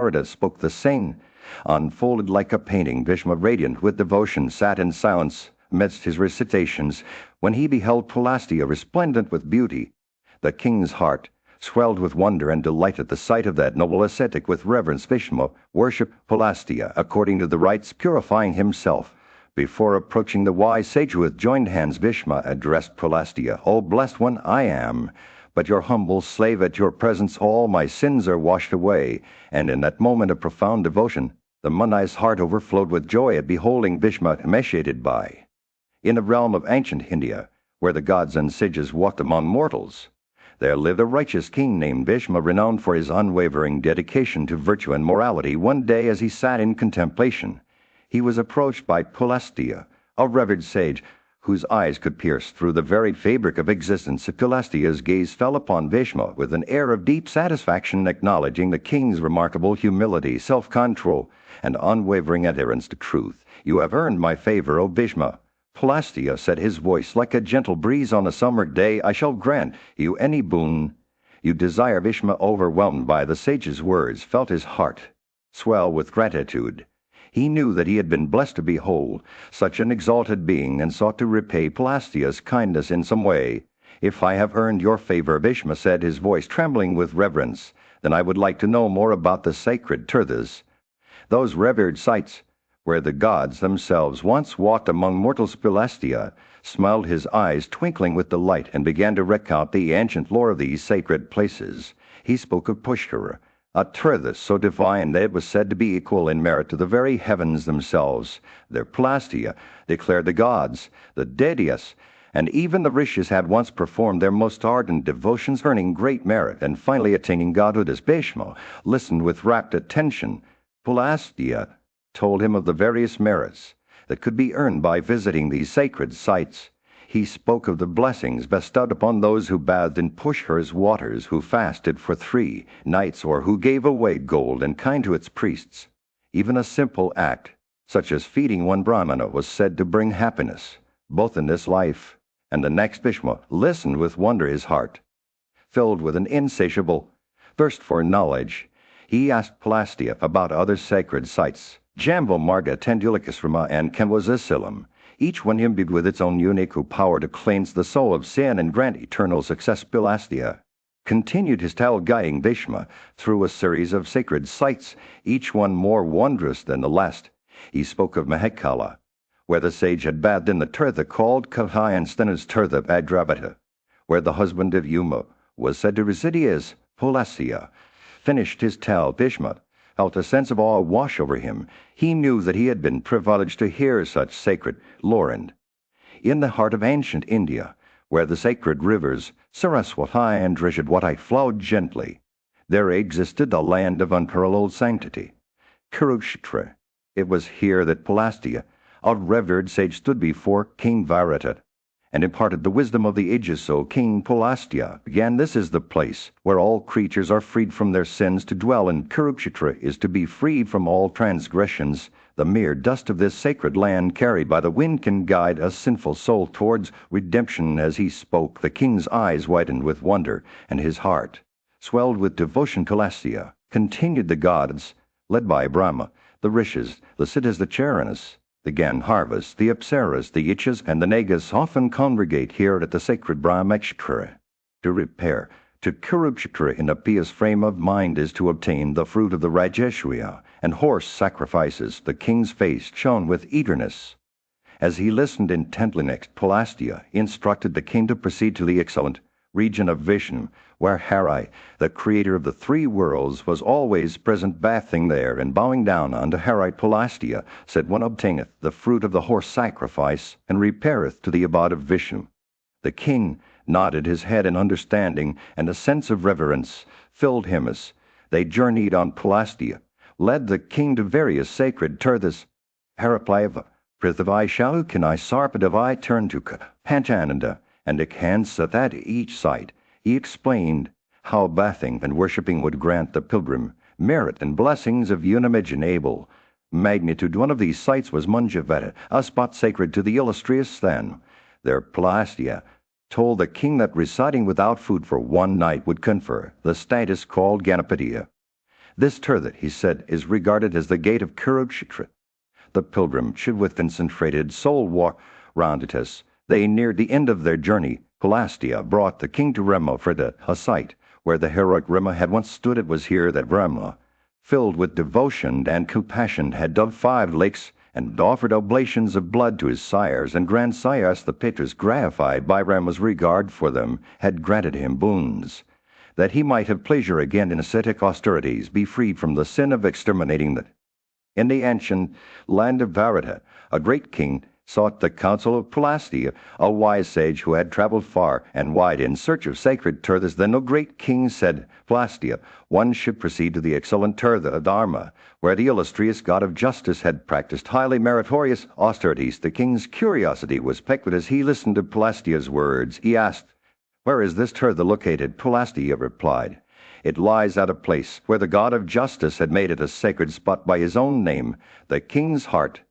Mahabharata spoke the same. Unfolded like a painting, Bhishma, radiant with devotion, sat in silence amidst his recitations, when he beheld Pulastia resplendent with beauty. The king's heart swelled with wonder and delight at the sight of that noble ascetic. With reverence Bhishma worshipped Pulastia according to the rites, purifying himself. Before approaching the wise sage with joined hands, Bhishma addressed Pulastia, "O blessed one, I am but your humble slave. At your presence all my sins are washed away." And in that moment of profound devotion, the Munai's heart overflowed with joy at beholding Bhishma emaciated by. In the realm of ancient India, where the gods and sages walked among mortals, there lived a righteous king named Bhishma, renowned for his unwavering dedication to virtue and morality. One day, as he sat in contemplation, he was approached by Pulastia, a revered sage, whose eyes could pierce through the very fabric of existence. Pulastia's gaze fell upon Bhishma with an air of deep satisfaction, acknowledging the king's remarkable humility, self-control, and unwavering adherence to truth. "You have earned my favor, O Bhishma." Pulastia said, his voice like a gentle breeze on a summer day, "I shall grant you any boon you desire." Bhishma, overwhelmed by the sage's words, felt his heart swell with gratitude. He knew that he had been blessed to behold such an exalted being, and sought to repay Pulastia's kindness in some way. "If I have earned your favor," Bhishma said, his voice trembling with reverence, "then I would like to know more about the sacred tirthas, those revered sites where the gods themselves once walked among mortals." Pulastia smiled, his eyes twinkling with delight, and began to recount the ancient lore of these sacred places. He spoke of Pushkara, a tirthas so divine that it was said to be equal in merit to the very heavens themselves. There Pulastia declared the gods, the deities, and even the rishis had once performed their most ardent devotions, earning great merit and finally attaining godhood. As Bhishma listened with rapt attention, Pulastia told him of the various merits that could be earned by visiting these sacred sites. He spoke of the blessings bestowed upon those who bathed in Pushkara's waters, who fasted for 3 nights, or who gave away gold and kind to its priests. Even a simple act, such as feeding one Brahmana, was said to bring happiness, both in this life and the next. Bhishma listened with wonder, his heart filled with an insatiable thirst for knowledge. He asked Pulastia about other sacred sites, Jambo Marga, Tendulikasrama, and Kenwazisilam, each one imbued with its own unique power to cleanse the soul of sin and grant eternal success. Pulastia continued his tale, guiding Bhishma through a series of sacred sites, each one more wondrous than the last. He spoke of Mahekala, where the sage had bathed in the tirtha called Kalhai, and Stena's tirtha Bhadravata, where the husband of Yuma was said to reside. As Pulastia finished his tale, Bhishma felt a sense of awe wash over him. He knew that he had been privileged to hear such sacred lore. And in the heart of ancient India, where the sacred rivers Saraswati and Drishadwati flowed gently, there existed a land of unparalleled sanctity, Kurukshetra. It was here that Pulastia, a revered sage, stood before King Virata and imparted the wisdom of the ages. So King Pulastia began, "This is the place where all creatures are freed from their sins. To dwell in Kurukshetra is to be freed from all transgressions. The mere dust of this sacred land carried by the wind can guide a sinful soul towards redemption." As he spoke, the king's eyes widened with wonder, and his heart swelled with devotion. Pulastia continued, "The gods, led by Brahma, the rishis, the siddhas, the charanas, the Gandharvas, the Apsaras, the Ichas, and the Nagas often congregate here at the sacred Brahmakshetra. To repair to Kurukshetra in a pious frame of mind is to obtain the fruit of the Rajeshriya and horse sacrifices." The king's face shone with eagerness. As he listened intently, next Pulastia instructed the king to proceed to the excellent region of Vishnu, where Hari, the creator of the 3 worlds, was always present, bathing there and bowing down unto Hari. Pulastia said, "One obtaineth the fruit of the horse sacrifice and repaireth to the abode of Vishnu." The king nodded his head in understanding, and a sense of reverence filled him as they journeyed on. Pulastia led the king to various sacred tirthas. Haraplava, Prithvi, Shalukanai, Sarpadavai turned to Panchananda and Ekhansa. At each site he explained how bathing and worshipping would grant the pilgrim merit and blessings of unimaginable magnitude. One of these sites was Manjavata, a spot sacred to the illustrious Than. There Pulastia told the king that residing without food for 1 night would confer the status called Ganapatiya. This Tirtha, he said, is regarded as the gate of Kurukshetra. The pilgrim should with concentrated soul walk round it as they neared the end of their journey. Pulastia brought the king to Rema for a site where the heroic Rema had once stood. It was here that Rema, filled with devotion and compassion, had dug 5 lakes and offered oblations of blood to his sires and grandsires. The Petras, gratified by Rema's regard for them, had granted him boons, that he might have pleasure again in ascetic austerities, be freed from the sin of exterminating them. In the ancient land of Varada, a great king sought the counsel of Pulastia, a wise sage who had traveled far and wide in search of sacred Tirthas. Then the great king said, Pulastia, one should proceed to the excellent Tirtha of Dharma, where the illustrious god of justice had practiced highly meritorious austerities. The king's curiosity was piqued as he listened to Pulastia's words. He asked, Where is this Tirtha located? Pulastia replied, It lies at a place where the God of justice had made it a sacred spot by his own name. The king's heart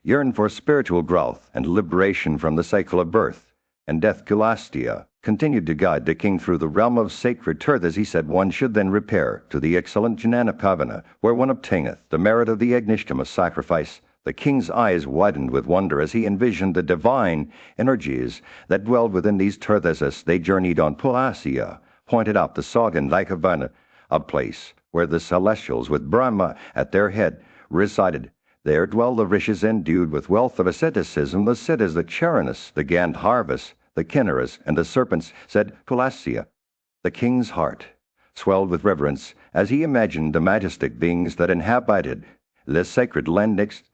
yearned for spiritual growth and liberation from the cycle of birth and death. Pulastia continued to guide the king through the realm of sacred Tirthas. He said, One should then repair to the excellent Jnanapavana, where one obtaineth the merit of the Agnishtama sacrifice. The king's eyes widened with wonder as he envisioned the divine energies that dwelled within these Tirthas. As they journeyed on, Pulastia pointed out the Sagan like Vana, a place where the celestials, with Brahma at their head, resided. There dwell the rishis endued with wealth of asceticism, the siddhas, the charanas, the gandharvas, the kinnaras, and the serpents, said Pulastia. The king's heart swelled with reverence as he imagined the majestic beings that inhabited this sacred land. Next,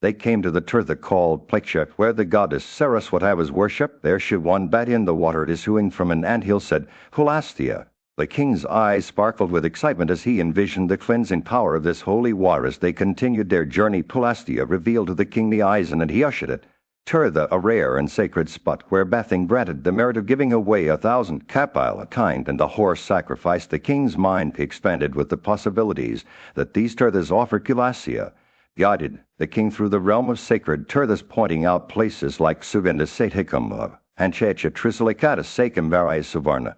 they came to the Tirtha called Pleksha, where the goddess Saraswati was worshipped. There should one bat in the water issuing from an anthill, said Pulastia. The king's eyes sparkled with excitement as he envisioned the cleansing power of this holy water. As they continued their journey, Pulastia revealed to the king the Eisen, and he ushered it. Tirtha, a rare and sacred spot where bathing granted the merit of giving away 1,000 kapile, a kind, and a horse sacrifice. The king's mind expanded with the possibilities that these Tirthas offered. Pulastia guided the king through the realm of sacred Tirthas, pointing out places like Sugandha Sathikam, Anchecha Trisilikata Sakambara Suvarna,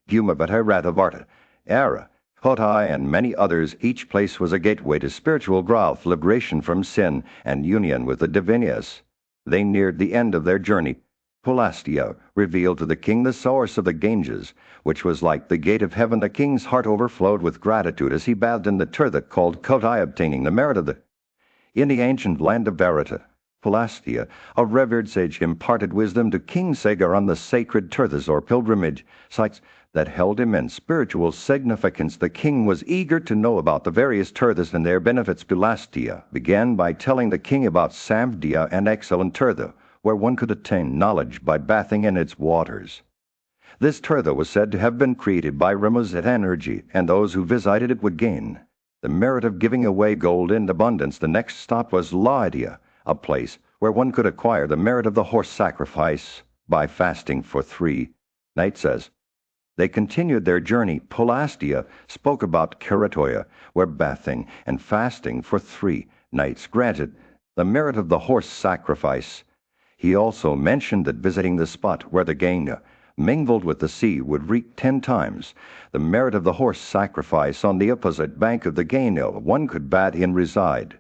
Gumavata Radhavarta, Ara, Hotai, and many others. Each place was a gateway to spiritual growth, liberation from sin, and union with the divinas. They neared the end of their journey. Pulastia revealed to the king the source of the Ganges, which was like the gate of heaven. The king's heart overflowed with gratitude as he bathed in the Tirtha called Kotai, obtaining the merit of the. In the ancient land of Bharata, Pulastia, a revered sage, imparted wisdom to King Sagar on the sacred Tirthas, or pilgrimage sites that held immense spiritual significance. The king was eager to know about the various Tirthas and their benefits. Pulastia began by telling the king about Samvdya, an excellent Tirtha, where one could attain knowledge by bathing in its waters. This Tirtha was said to have been created by Rema's energy, and those who visited it would gain the merit of giving away gold in abundance. The next stop was Laodia, a place where one could acquire the merit of the horse sacrifice by fasting for 3 nights. As they continued their journey, Pulastia spoke about Keratoya, where bathing and fasting for 3 nights granted the merit of the horse sacrifice. He also mentioned that visiting the spot where the Ganga mingled with the sea would reap 10 times the merit of the horse sacrifice. On the opposite bank of the Ganga one could bathe and reside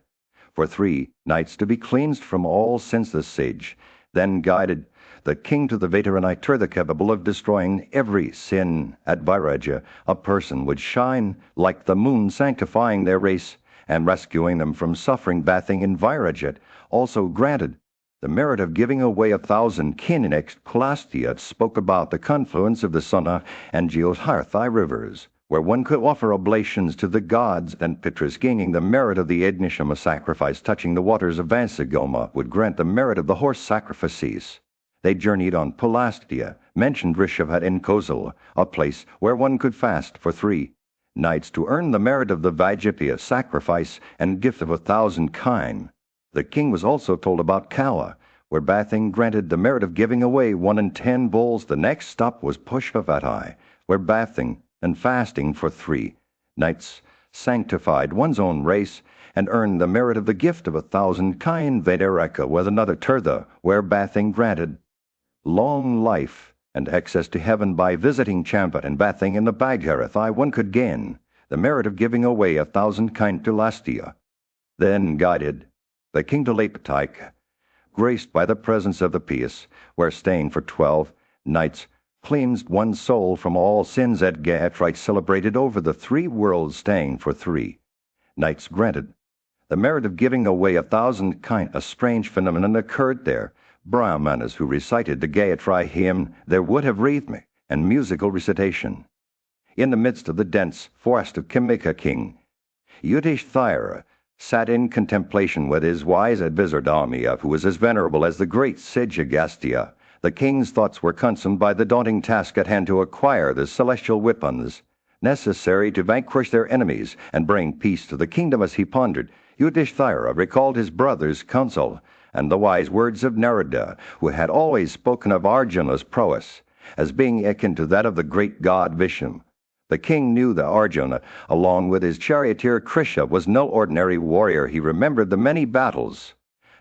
for 3 nights to be cleansed from all sins. The sage then guided the king to the Veteranite Tirtha, capable of destroying every sin. At Vairaja, a person would shine like the moon, sanctifying their race and rescuing them from suffering. Bathing in Vairaja also granted the merit of giving away 1,000 kin. Next, Pulastia spoke about the confluence of the Sona and Jyotirtha rivers, where one could offer oblations to the gods and Pitras, gaining the merit of the Agnishtama sacrifice. Touching the waters of Vasagoma would grant the merit of the horse sacrifices. They journeyed on. Pulastia mentioned Rishabhat in Kozal, a place where one could fast for 3 nights to earn the merit of the Vajapaya sacrifice and gift of 1,000 kine. The king was also told about Kawa, where bathing granted the merit of giving away 1 in 10 bulls. The next stop was Pushpavatai, where bathing and fasting for 3 nights sanctified one's own race and earned the merit of the gift of 1,000 kine. Vedaraka was another Tirtha, where bathing granted long life and access to heaven. By visiting Champa and bathing in the Bhagirathi, one could gain the merit of giving away 1,000 kine to Lastia. Then guided, the king to Leipzig, graced by the presence of the Pious, where staying for 12 nights, cleansed one's soul from all sins at Gaiatrite celebrated over the 3 worlds, staying for 3 nights granted. The merit of giving away 1,000 kine, a strange phenomenon occurred there. Brahmanas who recited the Gayatri hymn there would have rhythmic and musical recitation. In the midst of the dense forest of Kimika king, Yudhishthira sat in contemplation with his wise advisor Dharmiya, who was as venerable as the great sage Agastya. The king's thoughts were consumed by the daunting task at hand to acquire the celestial weapons necessary to vanquish their enemies and bring peace to the kingdom. As he pondered, Yudhishthira recalled his brother's counsel and the wise words of Narada, who had always spoken of Arjuna's prowess as being akin to that of the great god Vishnu. The king knew that Arjuna, along with his charioteer Krishna, was no ordinary warrior. He remembered the many battles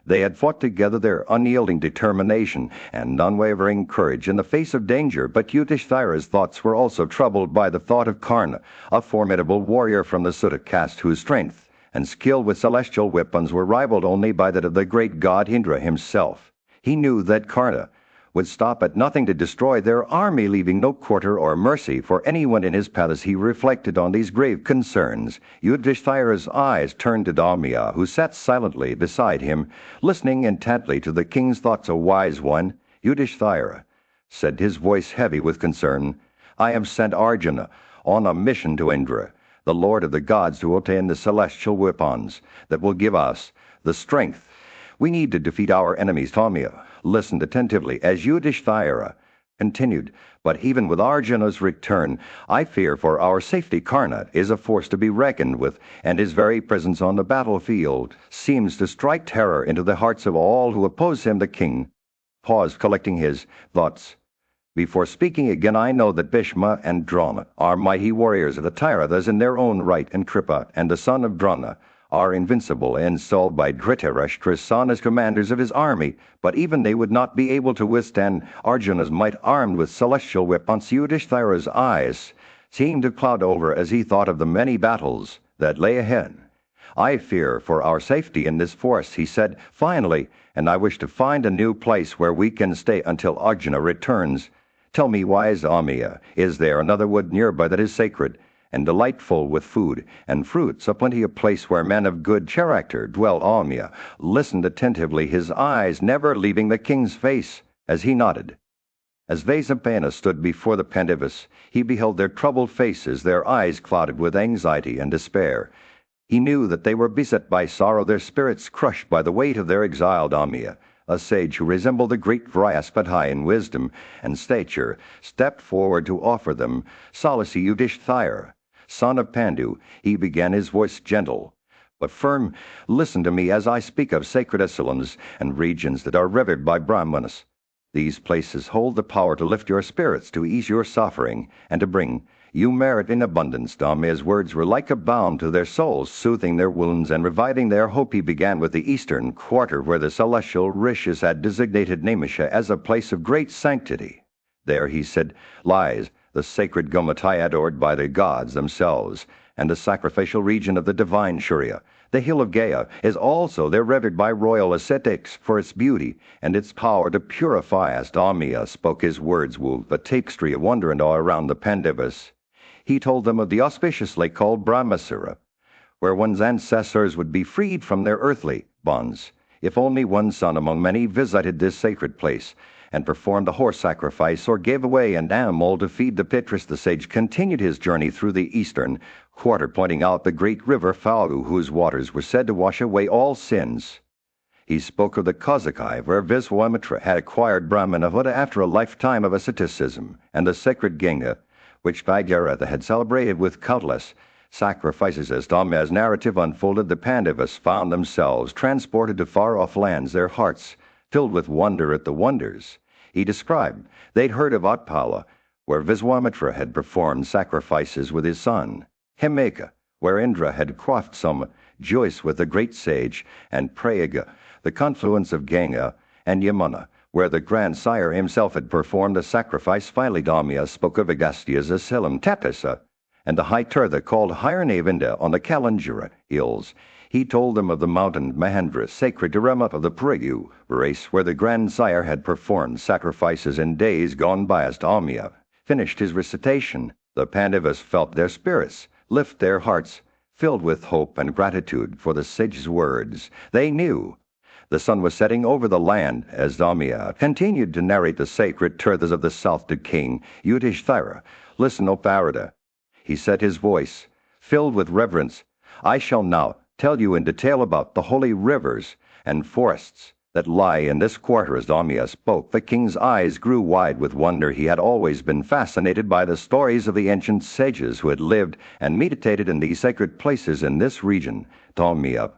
they had fought together, their unyielding determination and unwavering courage in the face of danger. But Yudhishthira's thoughts were also troubled by the thought of Karna, a formidable warrior from the Sutta caste whose strength and skill with celestial weapons were rivaled only by that of the great god Indra himself. He knew that Karna would stop at nothing to destroy their army, leaving no quarter or mercy for anyone in his path. As he reflected on these grave concerns, Yudhishthira's eyes turned to Dharmiya, who sat silently beside him, listening intently to the king's thoughts. "A wise one, Yudhishthira," said his voice heavy with concern, "I have sent Arjuna on a mission to Indra, the lord of the gods, to obtain the celestial weapons that will give us the strength we need to defeat our enemies." Dharmiya listened attentively as Yudhishthira continued, "But even with Arjuna's return, I fear for our safety. Karna is a force to be reckoned with, and his very presence on the battlefield seems to strike terror into the hearts of all who oppose him." The king paused, collecting his thoughts. Before speaking again, "I know that Bhishma and Drona are mighty warriors of the Tirathas in their own right, and Kripa and the son of Drona are invincible, installed by Dhritarashtra's son as commanders of his army, but even they would not be able to withstand Arjuna's might armed with celestial weapons." Yudhishthira's eyes seemed to cloud over as he thought of the many battles that lay ahead. "I fear for our safety in this forest," he said finally, "and I wish to find a new place where we can stay until Arjuna returns. Tell me, wise Dharmiya, is there another wood nearby that is sacred and delightful with food and fruits, a plenty of place where men of good character dwell?" Dharmiya listened attentively, his eyes never leaving the king's face as he nodded. As Vaisapana stood before the Pandavas, he beheld their troubled faces, their eyes clouded with anxiety and despair. He knew that they were beset by sorrow, their spirits crushed by the weight of their exile. Dharmiya, a sage who resembled the great Vryaspati in wisdom and stature, stepped forward to offer them solace. "Yudhishthira, son of Pandu," he began, his voice gentle but firm, "listen to me as I speak of sacred asylums and regions that are revered by Brahmanas. These places hold the power to lift your spirits, to ease your suffering, and to bring you merit in abundance." Dharmiya's words were like a balm to their souls, soothing their wounds and reviving their hope. He began with the eastern quarter, where the celestial rishis had designated Naimisha as a place of great sanctity. "There," he said, "lies the sacred Gomataya, adored by the gods themselves, and the sacrificial region of the divine Surya. The hill of Gaya is also there, revered by royal ascetics for its beauty and its power to purify." As Dharmiya spoke, his words wove a tapestry of wonder and awe around the Pandavas. He told them of the auspicious lake called Brahmasura, where one's ancestors would be freed from their earthly bonds if only one son among many visited this sacred place and performed the horse sacrifice or gave away an animal to feed the Pitris. The sage continued his journey through the eastern quarter, pointing out the great river Phalu, whose waters were said to wash away all sins. He spoke of the Kazakai, where Viswamitra had acquired Brahmanahood after a lifetime of asceticism, and the sacred Ganga, which Bhagirath had celebrated with countless sacrifices. As Dharmiya's narrative unfolded, the Pandavas found themselves transported to far-off lands, their hearts filled with wonder at the wonders he described. They'd heard of Atpala, where Viswamitra had performed sacrifices with his son; Himeka, where Indra had quaffed some juice with the great sage; and Prayaga, the confluence of Ganga and Yamuna, where the grandsire himself had performed a sacrifice. Finally, Dharmiya spoke of Agastya's asylum, Tapasa, and the high Tirtha called Hyrnavinda on the Kalanjara hills. He told them of the mountain Mahendra, sacred to Rama of the Purayu race, where the grandsire had performed sacrifices in days gone by as Dhamya finished his recitation. The Pandavas felt their spirits lift their hearts, filled with hope and gratitude for the sage's words. They knew the sun was setting over the land as Dhamya continued to narrate the sacred Tirthas of the south to King Yudhishthira. Listen, O Parada. He set his voice, filled with reverence. I shall now tell you in detail about the holy rivers and forests that lie in this quarter. As Dhamya spoke, the king's eyes grew wide with wonder. He had always been fascinated by the stories of the ancient sages who had lived and meditated in these sacred places in this region. Dhamya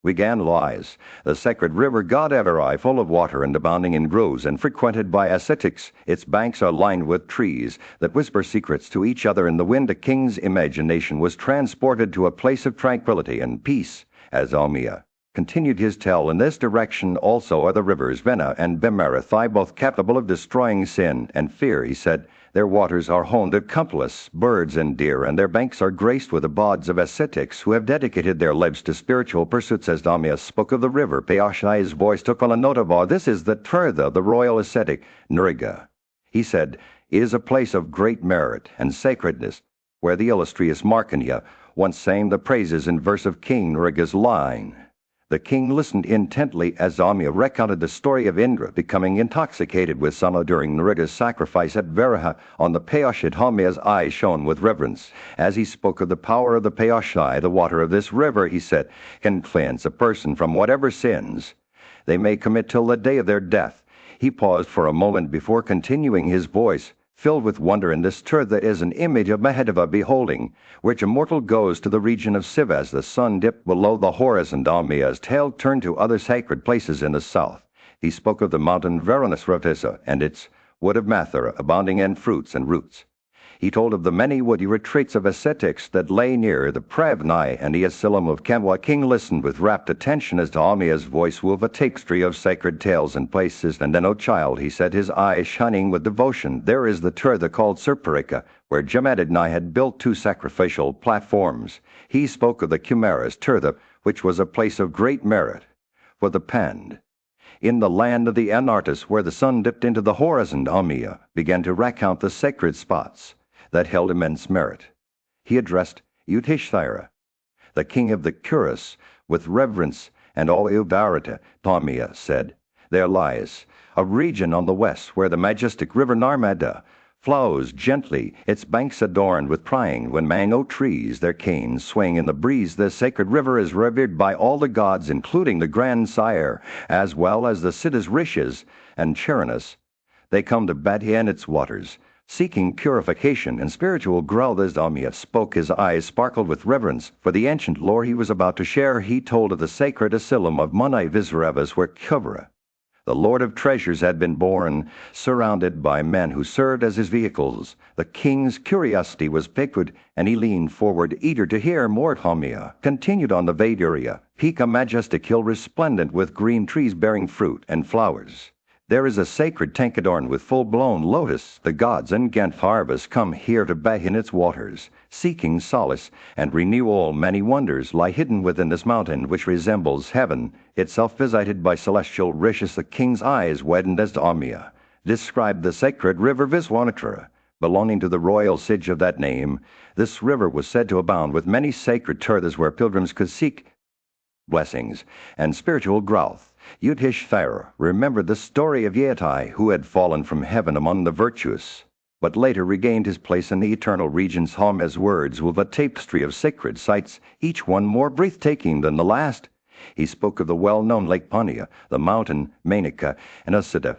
began lies. The sacred river Godavari, full of water and abounding in groves and frequented by ascetics. Its banks are lined with trees that whisper secrets to each other in the wind. The king's imagination was transported to a place of tranquility and peace. As Dhamya continued his tale, in this direction also are the rivers Vana and Bimarathai, both capable of destroying sin and fear. He said, their waters are home to countless birds and deer, and their banks are graced with abodes of ascetics who have dedicated their lives to spiritual pursuits. As Dhamya spoke of the river, Payashai's voice took on a note of awe. This is the Tirtha, the royal ascetic Nriga. He said, is a place of great merit and sacredness, where the illustrious Markandeya once sang the praises in verse of King Nriga's line. The king listened intently as Dhamya recounted the story of Indra becoming intoxicated with Sana during Nriga's sacrifice at Varaha. On the Payashid, Dhamya's eyes shone with reverence. As he spoke of the power of the Payashai, the water of this river, he said, can cleanse a person from whatever sins they may commit till the day of their death. He paused for a moment before continuing, his voice filled with wonder. In this Tirtha is an image of Mahadeva beholding, which a mortal goes to the region of Siva as the sun dipped below the horizon. Dhamya's tale turned to other sacred places in the south. He spoke of the mountain Varanasratesa and its wood of Mathura, abounding in fruits and roots. He told of the many woody retreats of ascetics that lay near the Pravnai and the Asylum of Kamwa. King listened with rapt attention as Dhamya's voice wove a tapestry of sacred tales and places. And then, O child, he said, his eyes shining with devotion, there is the Tirtha called Sirparika, where Jamadagni had built 2 sacrificial platforms. He spoke of the Kumaras Tirtha, which was a place of great merit for the Pand. In the land of the Anartas, where the sun dipped into the horizon, Dhamya began to recount the sacred spots that held immense merit. He addressed Yudhishthira, the king of the Kuras, with reverence, and all Bharata. Dhamya said, there lies a region on the west where the majestic river Narmada flows gently, its banks adorned with prying when mango trees, their canes swing in the breeze. This sacred river is revered by all the gods, including the grandsire, as well as the Siddhas, Rishis, and Charanas. They come to bathe in its waters, seeking purification and spiritual growth. As Dhamya spoke, his eyes sparkled with reverence for the ancient lore he was about to share. He told of the sacred asylum of Munai Visravas, where Kuvara, the Lord of Treasures, had been born, surrounded by men who served as his vehicles. The king's curiosity was piqued, and he leaned forward, eager to hear more. Dhamya continued on the Vaidurya, peak, a majestic hill resplendent with green trees bearing fruit and flowers. There is a sacred tank adorned with full-blown lotus. The gods and Gandharvas come here to bathe in its waters, seeking solace and renewal. Many wonders lie hidden within this mountain, which resembles heaven itself, visited by celestial rishis. The king's eyes widened as Dhamya described the sacred river Viswanatra, belonging to the royal sage of that name. This river was said to abound with many sacred Tirthas where pilgrims could seek blessings and spiritual growth. Yudhishthira remembered the story of Yetai, who had fallen from heaven among the virtuous, but later regained his place in the eternal regions. Dhamya's words wove a tapestry of sacred sights, each one more breathtaking than the last. He spoke of the well-known Lake Panya, the mountain Menaka, and Asita,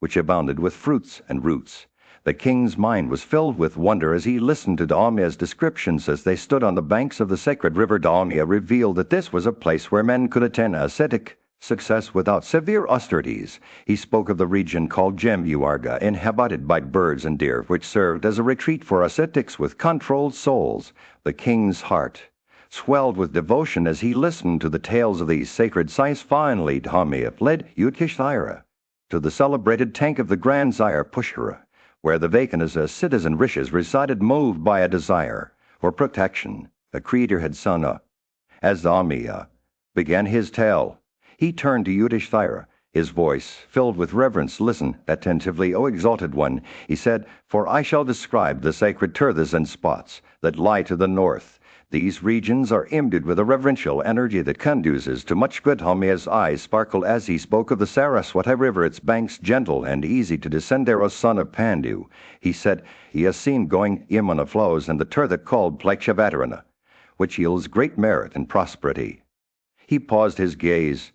which abounded with fruits and roots. The king's mind was filled with wonder as he listened to Dhamya's descriptions. As they stood on the banks of the sacred river, Dhamya revealed that this was a place where men could attain ascetic success without severe austerities. He spoke of the region called Jembuarga, inhabited by birds and deer, which served as a retreat for ascetics with controlled souls. The king's heart swelled with devotion as he listened to the tales of these sacred sites. Finally, Dhamya led Yudhishthira to the celebrated tank of the grandsire Pushkara, where the Vakanas, Siddhas, and Rishis resided. Moved by a desire for protection, the creator had sung as Dhammiya began his tale. He turned to Yudhishthira, his voice filled with reverence. Listen attentively, O exalted one, he said, for I shall describe the sacred tirthas and spots that lie to the north. These regions are imbued with a reverential energy that conduces to much good. Dhammiya's eyes sparkled as he spoke of the Saraswati River, its banks gentle and easy to descend there, O son of Pandu. He said he has seen going Yamuna flows and the tirtha called Plekshavarana, which yields great merit and prosperity. He paused, his gaze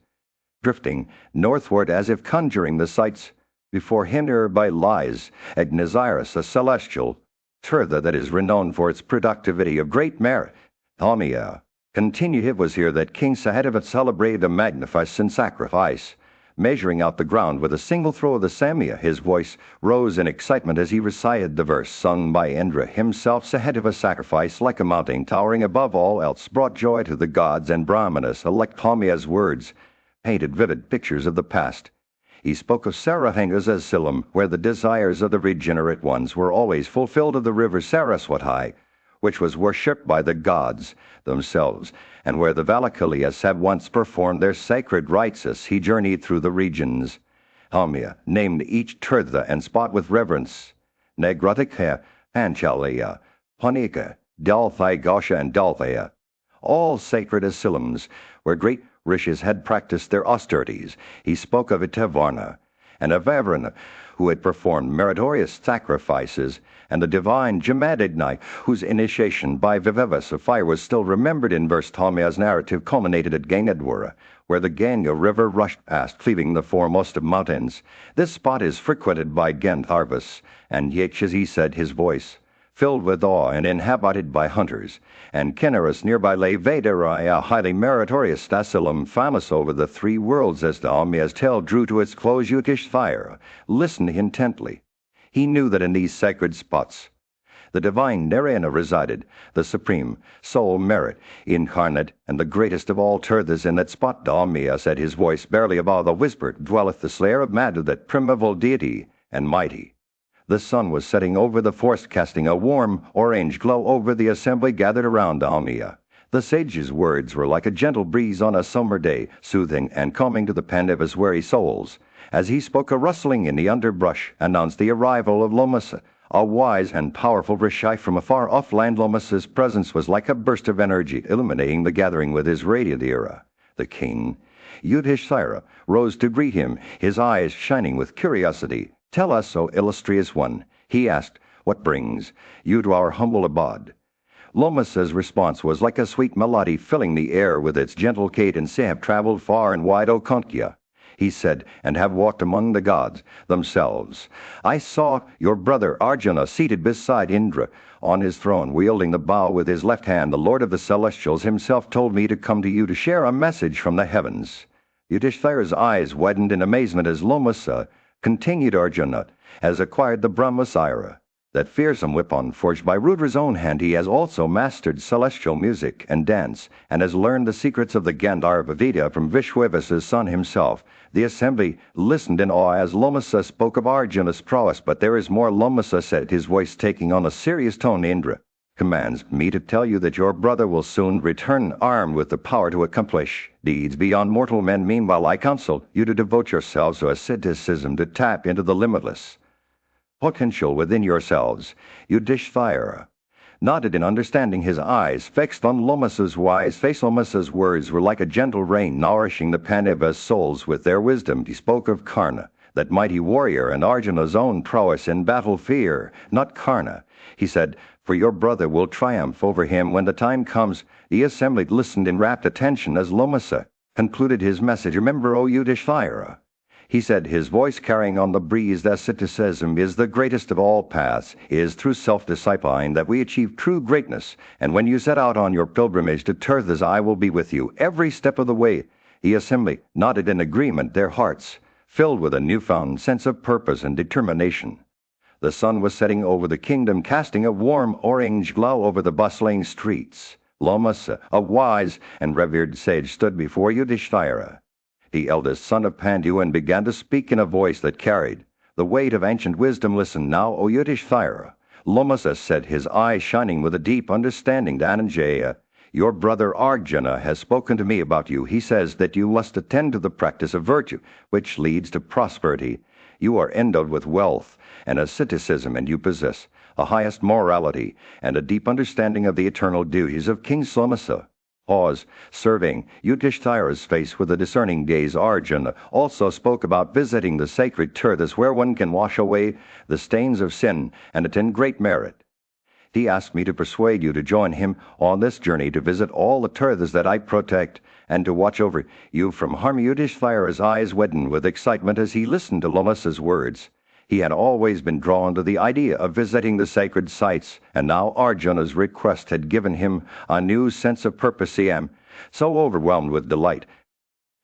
drifting northward as if conjuring the sights before him. Nearby lies Agnesirus, a celestial tirtha that is renowned for its productivity of great merit. Dhammiya continued, it was here that King Sahadeva celebrated a magnificent sacrifice. Measuring out the ground with a single throw of the Samya, his voice rose in excitement as he recited the verse sung by Indra himself. Sahadeva sacrifice, like a mountain towering above all else, brought joy to the gods and Brahmanas. Like Dhammiya's words painted vivid pictures of the past. He spoke of Sarahanga's Asilam, where the desires of the regenerate ones were always fulfilled, of the river Saraswati, which was worshipped by the gods themselves, and where the Valakaliyas had once performed their sacred rites. As he journeyed through the regions, Dhammiya named each tirtha and spot with reverence: Nagratika, Panchalaya, Panika, Dalthai Gosha, and Dalthaya, all sacred asilams where great rishis had practiced their austerities. He spoke of Itavarna and of Avarana, who had performed meritorious sacrifices, and the divine Jamadagni, whose initiation by Vivevas of fire was still remembered in verse. Dhammiya's narrative culminated at Gangadwara, where the Ganga River rushed past, cleaving the foremost of mountains. This spot is frequented by Gandharvas and Yakshas, he said, his voice filled with awe, and inhabited by hunters. And Kinnaras nearby lay Vedaraya, a highly meritorious Stasilam, famous over the three worlds. As Dhammiya's tale drew to its close, Yudhishthira listened intently. He knew that in these sacred spots the divine Narayana resided, the supreme soul merit incarnate, and the greatest of all tirthas. In that spot, Dhammiya said, his voice barely above the whisper, dwelleth the slayer of Madhu, that primeval deity and mighty. The sun was setting over the forest, casting a warm orange glow over the assembly gathered around Dhammiya. The sage's words were like a gentle breeze on a summer day, soothing and calming to the Pandavas' weary souls. As he spoke, a rustling in the underbrush announced the arrival of Lomasa, a wise and powerful rishi from a far-off land. Lomasa's presence was like a burst of energy, illuminating the gathering with his radiant aura. The king, Yudhishthira, rose to greet him, his eyes shining with curiosity. Tell us, O illustrious one, he asked, what brings you to our humble abode? Lomasa's response was like a sweet melody filling the air with its gentle cadence. I have traveled far and wide, O Konkya, he said, and have walked among the gods themselves. I saw your brother Arjuna seated beside Indra on his throne, wielding the bow with his left hand. The Lord of the Celestials himself told me to come to you to share a message from the heavens. Yudhishthira's eyes widened in amazement as Lomasa continued. Arjuna has acquired the Brahmasira, that fearsome weapon forged by Rudra's own hand. He has also mastered celestial music and dance, and has learned the secrets of the Gandharva Vidya from Vishwavasa's son himself. The assembly listened in awe as Lomasa spoke of Arjuna's prowess. But there is more, Lomasa said, his voice taking on a serious tone. Indra commands me to tell you that your brother will soon return armed with the power to accomplish deeds beyond mortal men. Meanwhile, I counsel you to devote yourselves to asceticism, to tap into the limitless potential within yourselves. Yudhishthira nodded in understanding, his eyes fixed on Lomasa's wise face. Lomasa's words were like a gentle rain, nourishing the Pandavas' souls with their wisdom. He spoke of Karna, that mighty warrior, and Arjuna's own prowess in battle. Fear not Karna, he said, for your brother will triumph over him when the time comes. The assembly listened in rapt attention as Lomasa concluded his message. Remember, O Yudhishthira, he said, his voice carrying on the breeze, that asceticism is the greatest of all paths. It is through self-disciplining that we achieve true greatness. And when you set out on your pilgrimage to tirthas, I will be with you every step of the way. The assembly nodded in agreement, their hearts filled with a newfound sense of purpose and determination. The sun was setting over the kingdom, casting a warm orange glow over the bustling streets. Lomasa, a wise and revered sage, stood before Yudhishthira, the eldest son of Pandu, and began to speak in a voice that carried the weight of ancient wisdom. Listen now, O Yudhishthira. Lomasa said, his eyes shining with a deep understanding, Dhananjaya, "Your brother Arjuna has spoken to me about you. He says that you must attend to the practice of virtue, which leads to prosperity. You are endowed with wealth and asceticism, and you possess the highest morality and a deep understanding of the eternal duties of King Somasa." Pause. Surveying Yudhishthira's face with a discerning gaze, Arjuna also spoke about visiting the sacred tirthas where one can wash away the stains of sin and attain great merit. He asked me to persuade you to join him on this journey to visit all the tirthas that I protect and to watch over you from harm. Yudhishthira's eyes widened with excitement as he listened to Lomasa's words. He had always been drawn to the idea of visiting the sacred sites, and now Arjuna's request had given him a new sense of purpose. He am so overwhelmed with delight.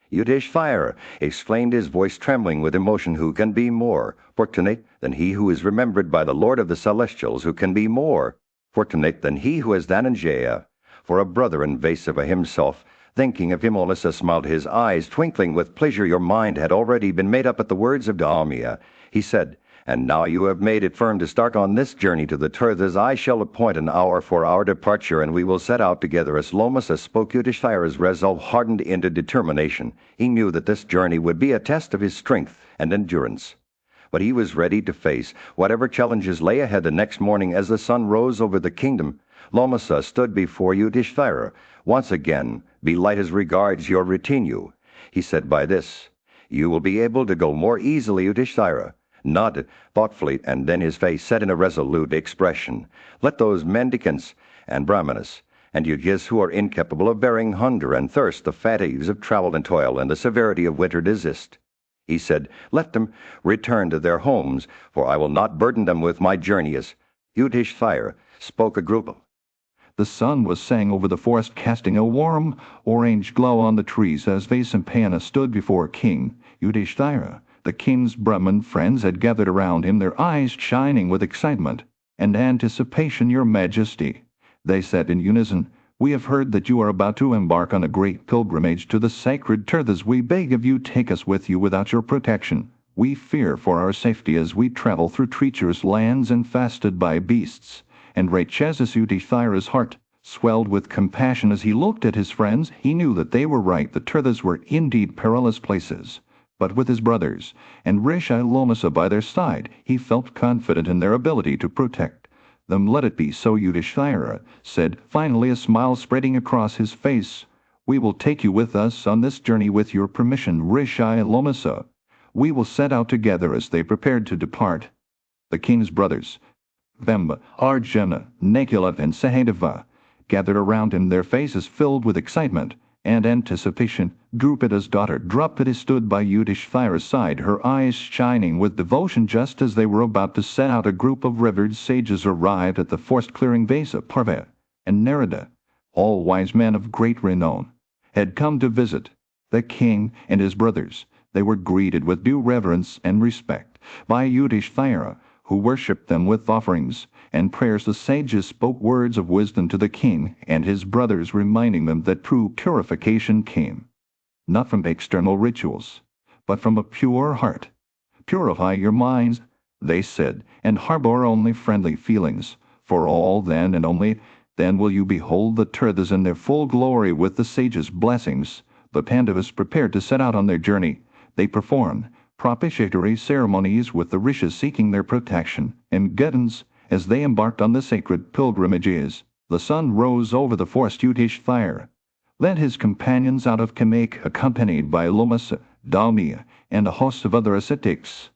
"Yudhishthira," exclaimed his voice trembling with emotion, "who can be more fortunate than he who is remembered by the Lord of the Celestials? Who can be more fortunate than he who has Dhananjaya for a brother and Vasava himself?" Thinking of him, Lomasa smiled, his eyes twinkling with pleasure. "Your mind had already been made up at the words of Dharmiya," he said, "and now you have made it firm to start on this journey to the tirthas. I shall appoint an hour for our departure, and we will set out together." As Lomasa spoke, Yudhishthira's resolve hardened into determination. He knew that this journey would be a test of his strength and endurance, but he was ready to face whatever challenges lay ahead. The next morning, as the sun rose over the kingdom, Lomasa stood before Yudhishthira. "Once again, be light as regards your retinue," he said. "By this, you will be able to go more easily." Yudhishthira nodded thoughtfully, and then his face set in a resolute expression. "Let those mendicants and brahmanas and yogis who are incapable of bearing hunger and thirst, the fatigues of travel and toil, and the severity of winter desist," he said. "Let them return to their homes, for I will not burden them with my journey." As Yudhishthira spoke, a group of The sun was setting over the forest, casting a warm orange glow on the trees as Vasampayana stood before King Yudhishthira. The king's Brahmin friends had gathered around him, their eyes shining with excitement and anticipation. "Your Majesty," they said in unison, "we have heard that you are about to embark on a great pilgrimage to the sacred tirthas. We beg of you, take us with you without your protection. We fear for our safety as we travel through treacherous lands infested by beasts." And Rakshasa Yudhishthira's heart swelled with compassion as he looked at his friends. He knew that they were right. The tirthas were indeed perilous places. But with his brothers and Rishi Lomasa by their side, he felt confident in their ability to protect them. "Let it be so," Yudhishthira said, finally, a smile spreading across his face. "We will take you with us on this journey with your permission, Rishi Lomasa." We will set out together. As they prepared to depart, the king's brothers, Bhima, Arjuna, Nakula, and Sahadeva, gathered around him, their faces filled with excitement and anticipation. Drupada's daughter Draupadi stood by Yudhishthira's side, her eyes shining with devotion. Just as they were about to set out, a group of revered sages arrived at the forest clearing. Vana Parva and Narada, all wise men of great renown, had come to visit the king and his brothers. They were greeted with due reverence and respect by Yudhishthira, who worshipped them with offerings and prayers. The sages spoke words of wisdom to the king and his brothers, reminding them that true purification came not from external rituals, but from a pure heart. "Purify your minds," they said, "and harbor only friendly feelings for all. Then and only then will you behold the tirthas in their full glory." With the sages' blessings, the Pandavas prepared to set out on their journey. They performed propitiatory ceremonies with the rishis, seeking their protection and guidance as they embarked on the sacred pilgrimages. The sun rose over the forest. Yudhishthira led his companions out of Kamake, accompanied by Lomasa, Dharmiya, and a host of other ascetics.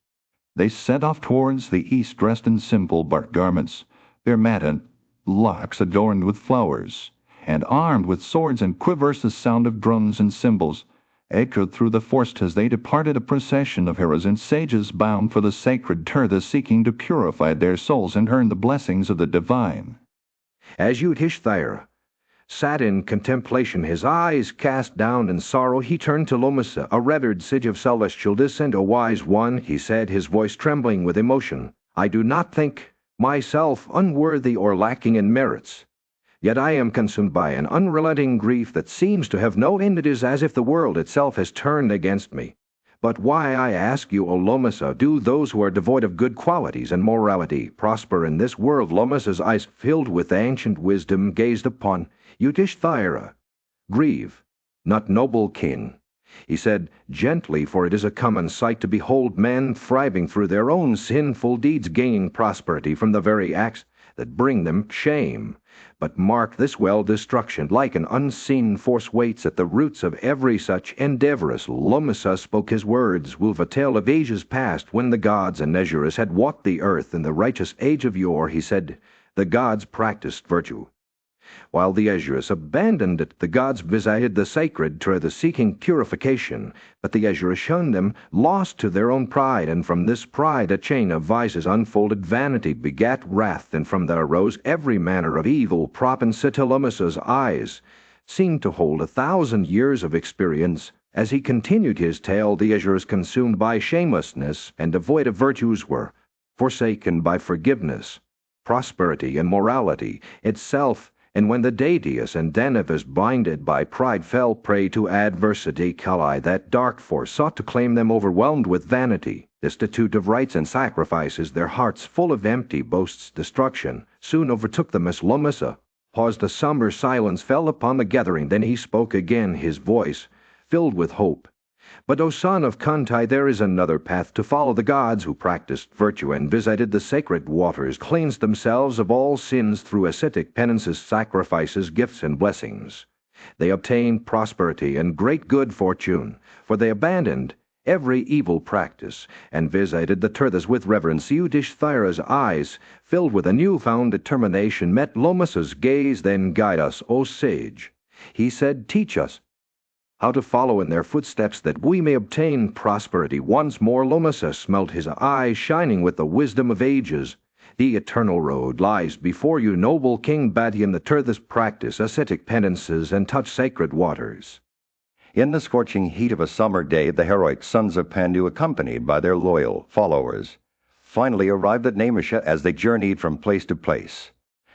They set off towards the east, dressed in simple bark garments, their matted locks adorned with flowers, and armed with swords and quivers. The sound of drums and cymbals echoed through the forest as they departed, a procession of heroes and sages bound for the sacred tirthas, seeking to purify their souls and earn the blessings of the divine. As Yudhishthira sat in contemplation, his eyes cast down in sorrow, he turned to Lomasa, "A revered sage of celestial descent, a wise one," he said, his voice trembling with emotion. "I do not think myself unworthy or lacking in merits. Yet I am consumed by an unrelenting grief that seems to have no end. It is as if the world itself has turned against me. But why, I ask you, O Lomasa, do those who are devoid of good qualities and morality prosper in this world? Lomasa's eyes, filled with ancient wisdom, gazed upon Yudhishthira. Grieve, not noble kin, he said gently, for it is a common sight to behold men thriving through their own sinful deeds, gaining prosperity from the very acts that bring them shame. But mark this well, destruction, like an unseen force, waits at the roots of every such endeavor. As Lomasa spoke his words, wove a tale of ages past, when the gods and Nezuras had walked the earth in the righteous age of yore. He said, the gods practiced virtue, while the Azuras abandoned it. The gods visited the sacred Trithas, seeking purification, but the Azuras shunned them, lost to their own pride, and from this pride a chain of vices unfolded. Vanity begat wrath, and from that arose every manner of evil. Lomasa's eyes seemed to hold 1,000 years of experience. As he continued his tale, the Azuras, consumed by shamelessness and devoid of virtues, were forsaken by forgiveness, prosperity, and morality itself. And when the Daidaeus and Danavas, blinded by pride, fell prey to adversity, Kali, that dark force, sought to claim them. Overwhelmed with vanity, destitute of rites and sacrifices, their hearts full of empty boasts, destruction soon overtook them. As Lomasa paused, a somber silence fell upon the gathering. Then he spoke again, his voice filled with hope. But, O son of Kunti, there is another path to follow. The gods who practiced virtue and visited the sacred waters cleansed themselves of all sins through ascetic penances, sacrifices, gifts, and blessings. They obtained prosperity and great good fortune, for they abandoned every evil practice and visited the Trithas with reverence. Yudhishthira's eyes, filled with a new-found determination, met Lomasa's gaze. Then guide us, O sage, he said, teach us how to follow in their footsteps, that we may obtain prosperity once more. Lomasa smelt, his eyes shining with the wisdom of ages. The eternal road lies before you, noble King. Badi and the Trithas practice ascetic penances and touch sacred waters. In the scorching heat of a summer day, the heroic sons of Pandu, accompanied by their loyal followers, finally arrived at Nemisha. As they journeyed from place to place,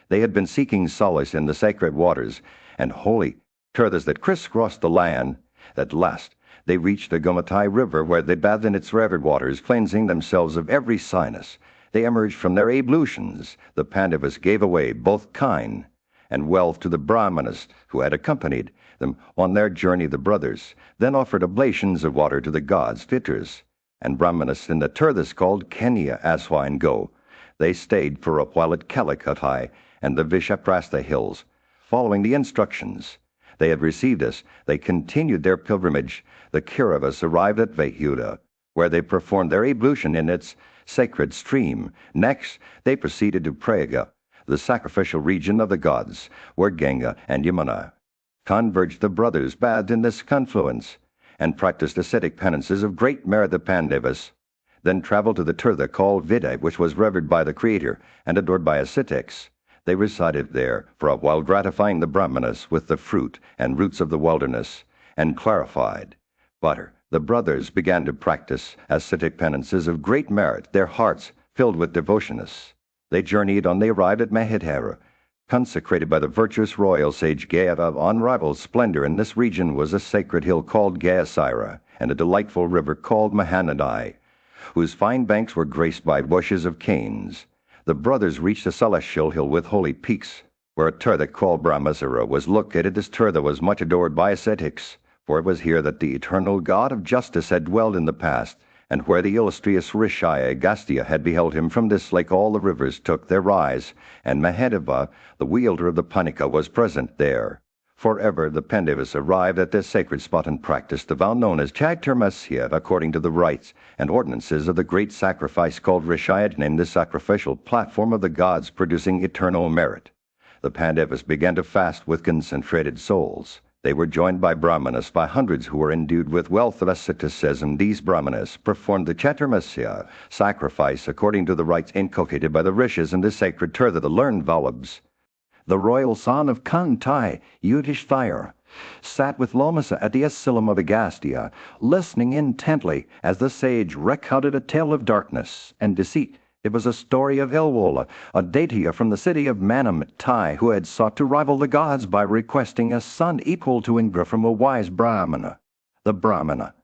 they had been seeking solace in the sacred waters and holy Trithas that crisscrossed the land. At last they reached the Gomatai River, where they bathed in its revered waters, cleansing themselves of every sinus. They emerged from their ablutions. The Pandavas gave away both kine and wealth to the Brahmanas who had accompanied them on their journey. The brothers then offered oblations of water to the gods Pitras and Brahmanas in the Trithas called Kenya Aswine Go. They stayed for a while at Kalikatai and the Vishaprastha hills, following the instructions they had received us. They continued their pilgrimage. The Kauravas arrived at Vahuda, where they performed their ablution in its sacred stream. Next, they proceeded to Prayaga, the sacrificial region of the gods, where Ganga and Yamuna converged. The brothers bathed in this confluence and practiced ascetic penances of great merit. The Pandavas then traveled to the Tirtha called Vidya, which was revered by the Creator and adored by ascetics. They resided there for a while, gratifying the Brahmanas with the fruit and roots of the wilderness and clarified butter. The brothers began to practice ascetic penances of great merit, their hearts filled with devotioness. They journeyed on. They arrived at Mahidhara, consecrated by the virtuous royal sage Gaya of unrivaled splendor. In this region was a sacred hill called Gayasira, and a delightful river called Mahanadi, whose fine banks were graced by bushes of canes. The brothers reached a celestial hill with holy peaks, where a Tirtha called Brahmasara was located. This Tirtha was much adored by ascetics, for it was here that the eternal God of justice had dwelled in the past, and where the illustrious Rishi Agastya had beheld him. From this lake all the rivers took their rise, and Mahadeva, the wielder of the Panika, was present there. Forever the Pandavas arrived at this sacred spot and practiced the vow known as Chaturmasya, according to the rites and ordinances of the great sacrifice called Rishayat, named the sacrificial platform of the gods, producing eternal merit. The Pandavas began to fast with concentrated souls. They were joined by Brahmanas by hundreds who were endued with wealth of asceticism. These Brahmanas performed the Chaturmasya sacrifice according to the rites inculcated by the Rishis and the sacred Tirtha. The learned Vallabhs, the royal son of Kunti, Yudhishthira, sat with Lomasa at the asylum of Agastya, listening intently as the sage recounted a tale of darkness and deceit. It was a story of Ilwala, a Daidaeya from the city of Manamtai, who had sought to rival the gods by requesting a son equal to Indra from a wise Brahmana. The Brahmana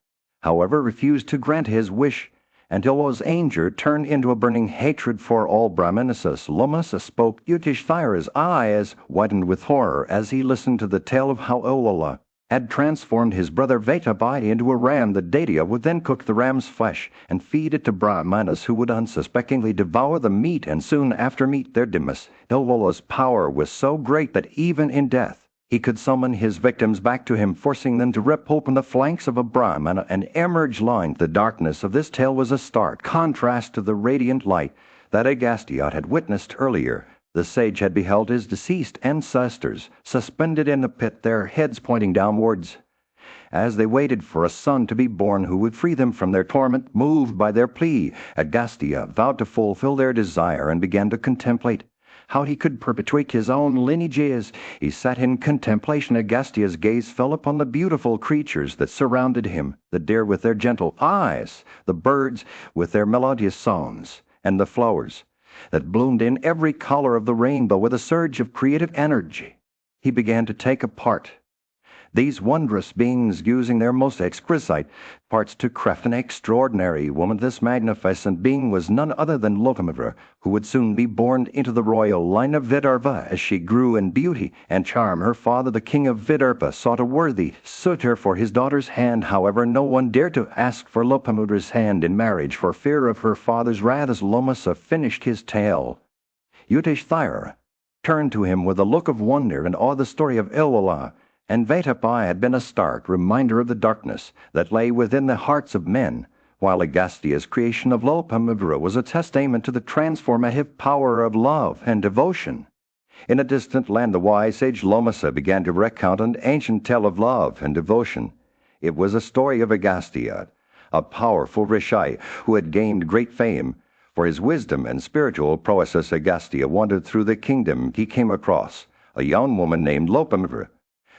however, refused to grant his wish, until his anger turned into a burning hatred for all Brahmanas. Lomasa spoke. Yudhishthira's eyes widened with horror as he listened to the tale of how Olala had transformed his brother Vatabai into a ram. The Daitya would then cook the ram's flesh and feed it to Brahmanas, who would unsuspectingly devour the meat, and soon after meet their dimas. Olala's power was so great that even in death he could summon his victims back to him, forcing them to rip open the flanks of a Brahmana and emerge line. The darkness of this tale was a stark contrast to the radiant light that Agastya had witnessed earlier. The sage had beheld his deceased ancestors suspended in a pit, their heads pointing downwards, as they waited for a son to be born who would free them from their torment. Moved by their plea, Agastya vowed to fulfill their desire and began to contemplate how he could perpetuate his own lineages. He sat in contemplation. Agastya's gaze fell upon the beautiful creatures that surrounded him, the deer with their gentle eyes, the birds with their melodious songs, and the flowers that bloomed in every color of the rainbow. With a surge of creative energy, he began to take apart these wondrous beings, using their most exquisite parts to craft an extraordinary woman. This magnificent being was none other than Lopamuddra, who would soon be born into the royal line of Vidarbha. As she grew in beauty and charm, her father, the king of Vidarbha, sought a worthy suitor for his daughter's hand. However, no one dared to ask for Lopamudra's hand in marriage for fear of her father's wrath. As Lomasa finished his tale, Yudhishthira turned to him with a look of wonder and awe. The story of Ilwala and Vatapai had been a stark reminder of the darkness that lay within the hearts of men, while Agastya's creation of Lopamuddra was a testament to the transformative power of love and devotion. In a distant land, the wise sage Lomasa began to recount an ancient tale of love and devotion. It was a story of Agastya, a powerful rishi who had gained great fame for his wisdom and spiritual prowess. As Agastya wandered through the kingdom, he came across a young woman named Lopamuddra,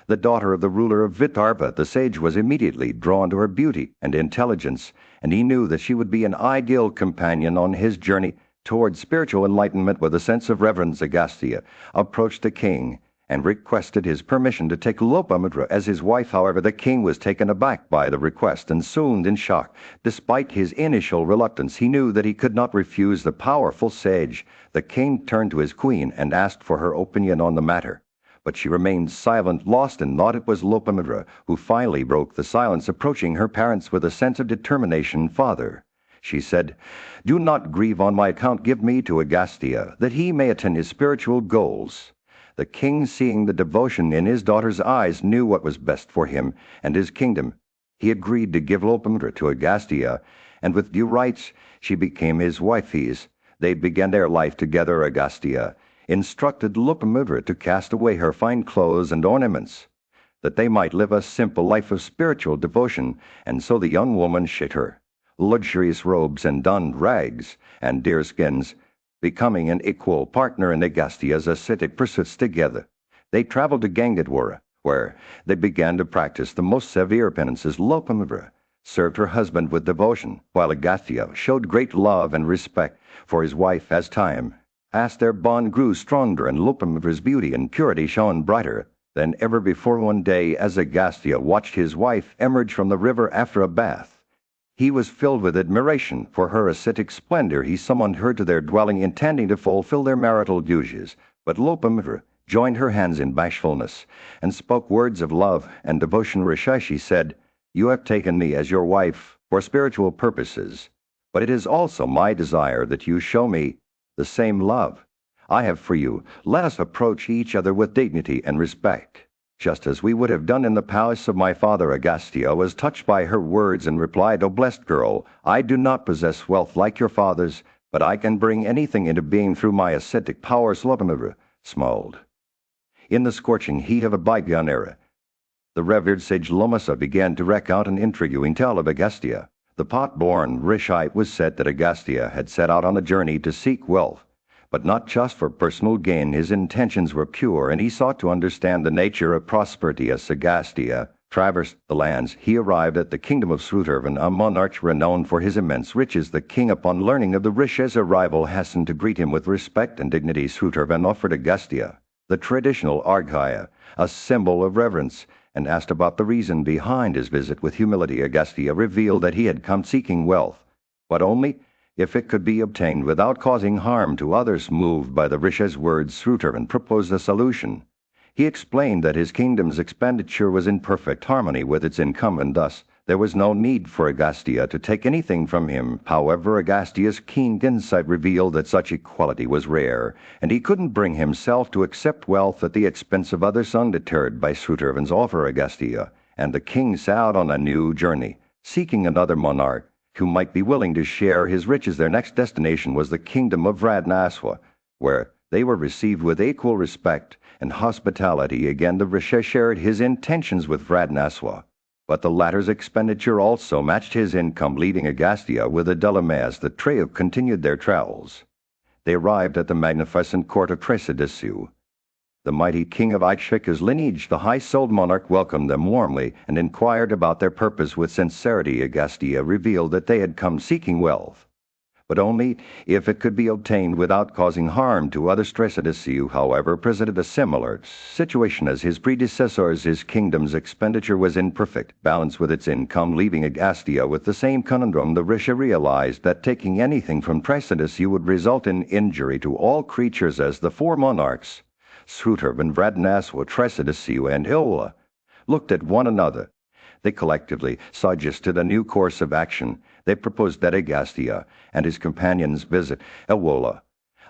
the daughter of the ruler of Vidarbha. The sage was immediately drawn to her beauty and intelligence, and he knew that she would be an ideal companion on his journey towards spiritual enlightenment. With a sense of reverence, Agastya approached the king and requested his permission to take Lopamuddra as his wife. However, the king was taken aback by the request and soon in shock. Despite his initial reluctance, he knew that he could not refuse the powerful sage. The king turned to his queen and asked for her opinion on the matter, but she remained silent, lost in thought. It was Lopamuddra who finally broke the silence, approaching her parents with a sense of determination. "Father," she said, "do not grieve on my account. Give me to Agastya, that he may attain his spiritual goals." The king, seeing the devotion in his daughter's eyes, knew what was best for him and his kingdom. He agreed to give Lopamuddra to Agastya, and with due rights she became his wife. They began their life together. Agastya instructed Lopamuddra to cast away her fine clothes and ornaments, that they might live a simple life of spiritual devotion, and so the young woman shed her luxurious robes and donned rags and deerskins, becoming an equal partner in Agastya's ascetic pursuits. Together they traveled to Gangadwara, where they began to practice the most severe penances. Lopamuddra served her husband with devotion, while Agastya showed great love and respect for his wife. As time passed, their bond grew stronger, and Lopamudra's beauty and purity shone brighter than ever before. One day, as Agastya watched his wife emerge from the river after a bath, he was filled with admiration for her ascetic splendor. He summoned her to their dwelling, intending to fulfill their marital duties, but Lopamuddra joined her hands in bashfulness and spoke words of love and devotion. "Rishi," said, "you have taken me as your wife for spiritual purposes, but it is also my desire that you show me the same love I have for you. Let us approach each other with dignity and respect, just as we would have done in the palace of my father." Agastya was touched by her words and replied, "O blessed girl, I do not possess wealth like your father's, but I can bring anything into being through my ascetic powers." Lopamuddra smiled. In the scorching heat of a bygone era, the revered sage Lomasa began to recount an intriguing tale of Agastya. The pot-born rishi was said that Agastya had set out on a journey to seek wealth, but not just for personal gain. His intentions were pure, and he sought to understand the nature of prosperity. As Agastya traversed the lands, he arrived at the kingdom of Srutarvan, a monarch renowned for his immense riches. The king, upon learning of the rishi's arrival, hastened to greet him with respect and dignity. Srutarvan offered Agastya the traditional arghya, a symbol of reverence, and asked about the reason behind his visit. With humility, Agastya revealed that he had come seeking wealth, but only if it could be obtained without causing harm to others. Moved by the Rishi's words, Srutarvan proposed a solution. He explained that his kingdom's expenditure was in perfect harmony with its income, and thus there was no need for Agastya to take anything from him. However, Agastya's keen insight revealed that such equality was rare, and he couldn't bring himself to accept wealth at the expense of others. Undeterred by Srutarvan's offer, Agastya and the king set out on a new journey, seeking another monarch who might be willing to share his riches. Their next destination was the kingdom of Radnaswa, where they were received with equal respect and hospitality. Again, the Rishi shared his intentions with Radnaswa, but the latter's expenditure also matched his income, leaving Agastya with a dilemma as the trio continued their travels. They arrived at the magnificent court of Tresidessu. The mighty king of Ikshika's lineage, the high-souled monarch, welcomed them warmly and inquired about their purpose with sincerity. Agastya revealed that they had come seeking wealth, but only if it could be obtained without causing harm to others. Tresidessu, however, presented a similar situation as his predecessors. His kingdom's expenditure was in perfect balance with its income, leaving Agastya with the same conundrum. The Rishi realized that taking anything from Tresidessu would result in injury to all creatures, as the four monarchs, Srutarvan, Radnaswa, Tresidessu, and Ilwa, looked at one another. They collectively suggested a new course of action. They proposed that Agastya and his companions visit Ilwola,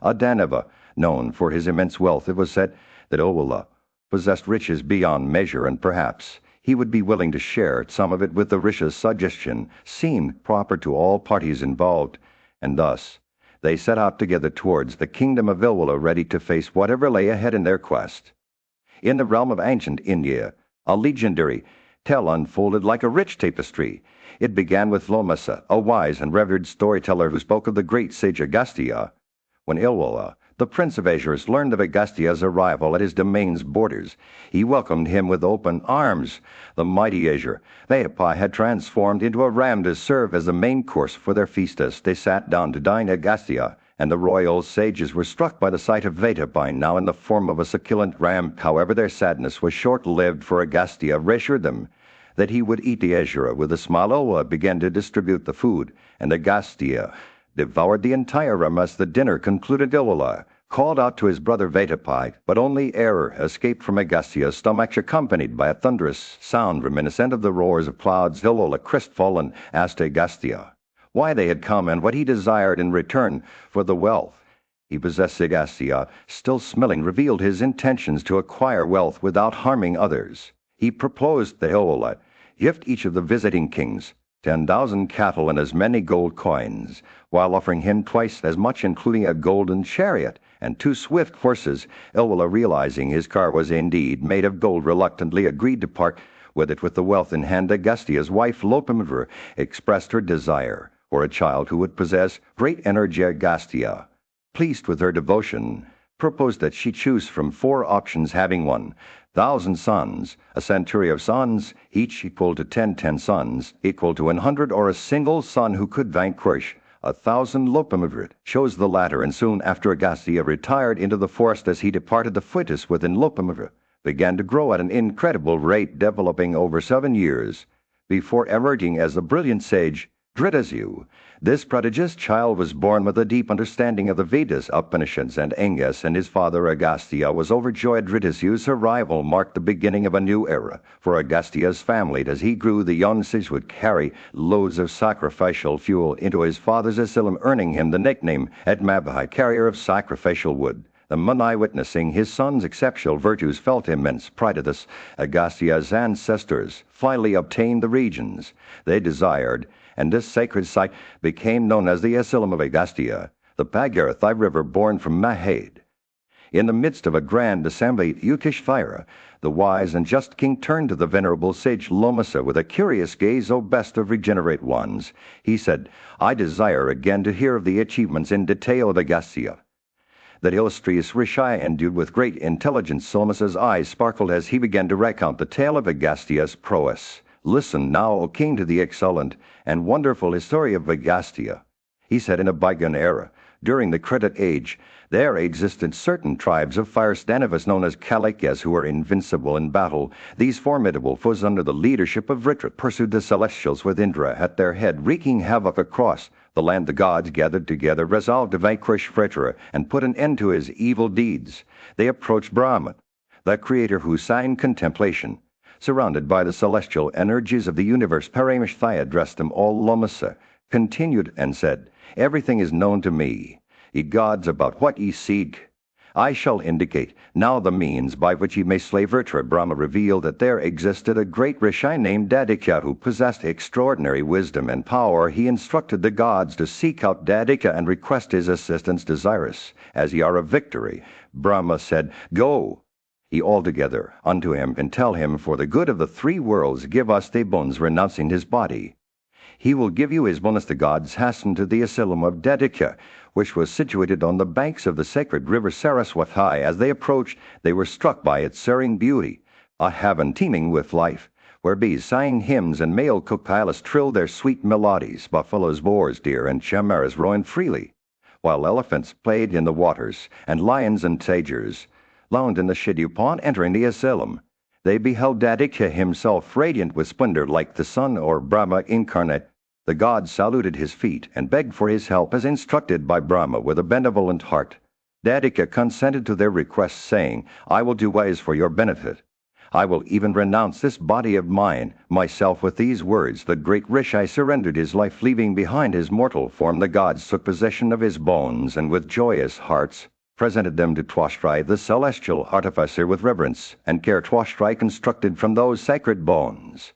a Danava known for his immense wealth. It was said that Ilwola possessed riches beyond measure, and perhaps he would be willing to share some of it with the Rishi's suggestion seemed proper to all parties involved, and thus they set out together towards the kingdom of Ilwola, ready to face whatever lay ahead in their quest. In the realm of ancient India, a legendary tale unfolded like a rich tapestry. It began with Lomasa, a wise and revered storyteller who spoke of the great sage Agastya. When Ilwola, the prince of Azures, learned of Agastya's arrival at his domain's borders, he welcomed him with open arms. The mighty Azure Vaiapai had transformed into a ram to serve as the main course for their feast. As they sat down to dine, Agastya and the royal sages were struck by the sight of Vaiapai, now in the form of a succulent ram. However, their sadness was short-lived, for Agastya reassured them that he would eat the Azure with a smile. Ilwola began to distribute the food, and Agastya devoured the entire ram. As the dinner concluded, Ilwola called out to his brother Vaiapai, but only air escaped from Agastya's stomach, accompanied by a thunderous sound reminiscent of the roars of clouds. Ilwola, crestfallen, asked Agastya why they had come and what he desired in return for the wealth he possessed. Agastya, still smiling, revealed his intentions to acquire wealth without harming others. He proposed that Ilwola gift each of the visiting kings 10,000 cattle and as many gold coins, while offering him twice as much, including a golden chariot and 2 swift horses. Ilwola, realizing his car was indeed made of gold, reluctantly agreed to part with it. With the wealth in hand, Agastya's wife Lopamudra expressed her desire for a child who would possess great energy. Agastya, pleased with her devotion, proposed that she choose from 4 options, having 1,000 sons, a century of sons, each equal to 10 sons, equal to 100, or a single son who could vanquish 1,000. Lopamudra chose the latter, and soon after Agastya retired into the forest. As he departed, the fetus within Lopamudra began to grow at an incredible rate, developing over 7 years before emerging as the brilliant sage Dhritasyu. This prodigious child was born with a deep understanding of the Vedas, Upanishads, and Angas, and his father Agastya was overjoyed. Dhritasyu's arrival marked the beginning of a new era for Agastya's family. As he grew, the young sage would carry loads of sacrificial fuel into his father's asylum, earning him the nickname Atmabhai, carrier of sacrificial wood. The Munai, witnessing his son's exceptional virtues, felt immense pride. Thus, Agastya's ancestors finally obtained the regions they desired, and this sacred site became known as the Asylum of Agastya, the Bhagirathi River born from Mahade. In the midst of a grand assembly, Yukishthira, the wise and just king, turned to the venerable sage Lomasa with a curious gaze. "O best of regenerate ones," he said, "I desire again to hear of the achievements in detail of Agastya." That illustrious Rishi, endued with great intelligence, Lomasa's eyes sparkled as he began to recount the tale of Agastya's prowess. "Listen now, O king, to the excellent and wonderful history of Agastya," he said. "In a bygone era, During the Credit Age, there existed certain tribes of fire Danavas known as Kalakyas who were invincible in battle. These formidable foes under the leadership of Vritra pursued the Celestials with Indra at their head, wreaking havoc across the land. The gods gathered together, resolved to vanquish Vritra and put an end to his evil deeds. They approached Brahma, the creator who sat in contemplation. Surrounded by the celestial energies of the universe, Parameshthaya addressed them all. Lomasa continued and said, "Everything is known to me, ye gods, about what ye seek. I shall indicate now the means by which ye may slay Vritra." Brahma revealed that there existed a great rishi named Dadikya who possessed extraordinary wisdom and power. He instructed the gods to seek out Dadikya and request his assistance, desirous as ye are of victory. Brahma said, "Go ye all together unto him, and tell him, for the good of the three worlds, give us the bones, renouncing his body. He will give you his bonus." The gods hastened to the asylum of Dadikya, which was situated on the banks of the sacred river Saraswati. As they approached, they were struck by its serene beauty, a heaven teeming with life, where bees sang hymns and male crocodiles trilled their sweet melodies. Buffaloes, boars, deer, and chamaras roamed freely, while elephants played in the waters, and lions and tigers lounged in the shady. Upon entering the asylum, they beheld Dadikya himself, radiant with splendor like the sun or Brahma incarnate. The gods saluted his feet and begged for his help as instructed by Brahma with a benevolent heart. Dadikya consented to their request, saying, "I will do what is for your benefit. I will even renounce this body of mine, myself." With these words, the great rishi surrendered his life, leaving behind his mortal form. The gods took possession of his bones and with joyous hearts presented them to Twashri, the celestial artificer, with reverence and care. Twashri constructed from those sacred bones.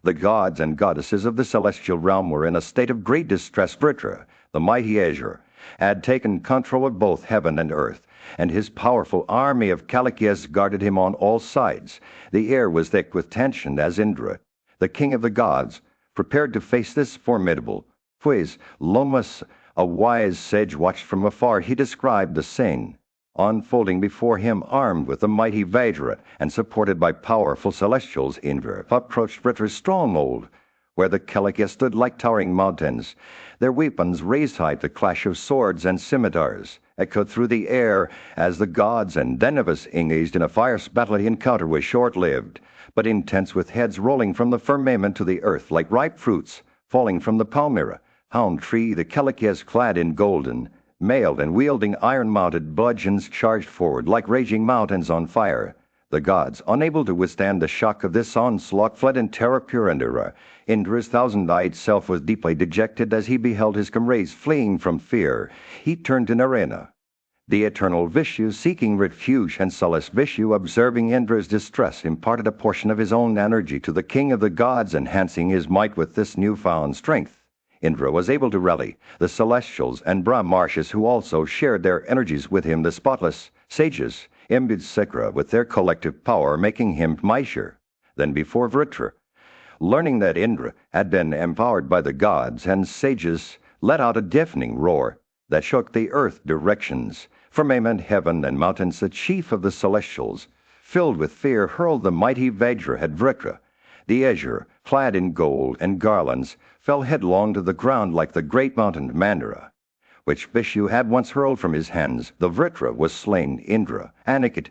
The gods and goddesses of the celestial realm were in a state of great distress. Vritra, the mighty Azure, had taken control of both heaven and earth, and his powerful army of Kalakyas guarded him on all sides. The air was thick with tension as Indra, the king of the gods, prepared to face this formidable foe. Lomas, a wise sage, watched from afar. He described the scene unfolding before him. Armed with the mighty Vajra and supported by powerful celestials, Indra approached Vritra's stronghold, where the Kalakyas stood like towering mountains. Their weapons raised high. The clash of swords and scimitars echoed through the air as the gods and Danavas engaged in a fierce battle. The encounter was short-lived, but intense, with heads rolling from the firmament to the earth like ripe fruits falling from the palmyra hound tree. The Kalakyas, clad in golden mailed and wielding iron-mounted bludgeons, charged forward like raging mountains on fire. The gods, unable to withstand the shock of this onslaught, fled in terror. Purandara, Indra's thousand-eyed self, was deeply dejected as he beheld his comrades fleeing from fear. He turned to Narayana, the eternal Vishnu, seeking refuge, and Solace. Vishnu, observing Indra's distress, imparted a portion of his own energy to the king of the gods, enhancing his might with this newfound strength. Indra was able to rally the celestials and Brahmarshis, who also shared their energies with him. The spotless sages imbued Sekra with their collective power, making him mightier than before. Vritra, learning that Indra had been empowered by the gods and sages, let out a deafening roar that shook the earth directions, firmament, heaven, and mountains. The chief of the celestials, filled with fear, hurled the mighty Vajra at Vritra. The Azure, clad in gold and garlands, fell headlong to the ground like the great mountain Mandara, which Vishnu had once hurled from his hands. The Vritra was slain. Indra, Aniket,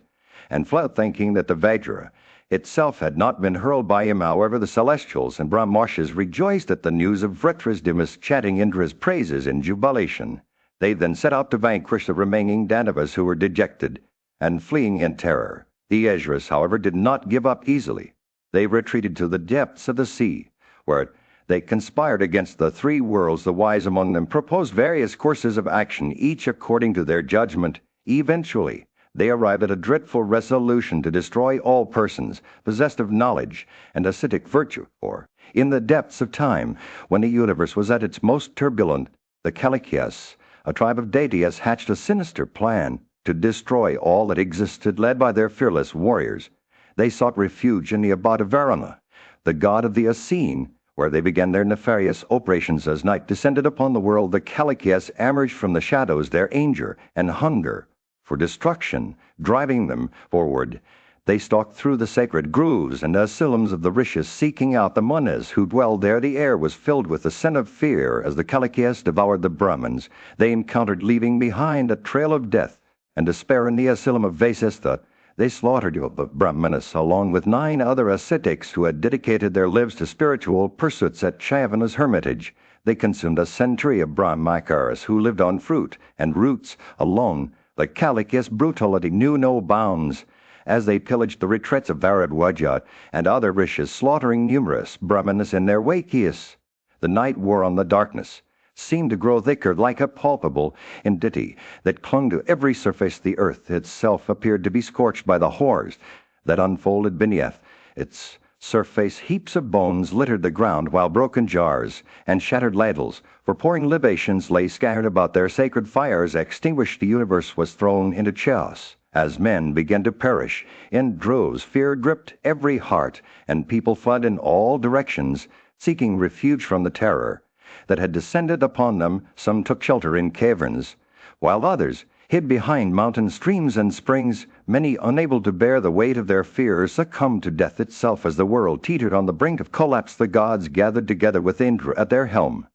and fled, thinking that the Vajra itself had not been hurled by him. However, the celestials and Brahmarshis rejoiced at the news of Vritra's demise, chanting Indra's praises in jubilation. They then set out to vanquish the remaining Danavas, who were dejected and fleeing in terror. The Asuras, however, did not give up easily. They retreated to the depths of the sea, where they conspired against the three worlds. The wise among them proposed various courses of action, each according to their judgment. Eventually, they arrived at a dreadful resolution to destroy all persons possessed of knowledge and ascetic virtue. For, in the depths of time, when the universe was at its most turbulent, the Kalakyas, a tribe of deities, hatched a sinister plan to destroy all that existed. Led by their fearless warriors, they sought refuge in the abode of Varuna, the god of the unseen, where they began their nefarious operations. As night descended upon the world, the Kalakyas emerged from the shadows, their anger and hunger for destruction driving them forward. They stalked through the sacred grooves and asylums of the rishis, seeking out the munis who dwelled there. The air was filled with the scent of fear as the Kalikias devoured the Brahmins. They encountered, leaving behind a trail of death and despair in the asylum of Vasistha. They slaughtered the Brahmanas along with 9 other ascetics who had dedicated their lives to spiritual pursuits at Shavana's hermitage. They consumed a century of Brahmakaras who lived on fruit and roots alone. The Kalikias' brutality knew no bounds as they pillaged the retreats of Bharadwajat and other rishis, slaughtering numerous Brahmanas in their Vakias. The night wore on the darkness, seemed to grow thicker like a palpable entity that clung to every surface. The earth itself appeared to be scorched by the horrors that unfolded beneath its surface. Heaps of bones littered the ground, while broken jars and shattered ladles for pouring libations lay scattered about. Their sacred fires extinguished. The universe was thrown into chaos as men began to perish in droves. Fear gripped every heart, and people fled in all directions, seeking refuge from the terror that had descended upon them. Some took shelter in caverns, while others hid behind mountain streams and springs. Many, unable to bear the weight of their fears, succumbed to death itself as the world teetered on the brink of collapse. The gods gathered together with Indra at their helm.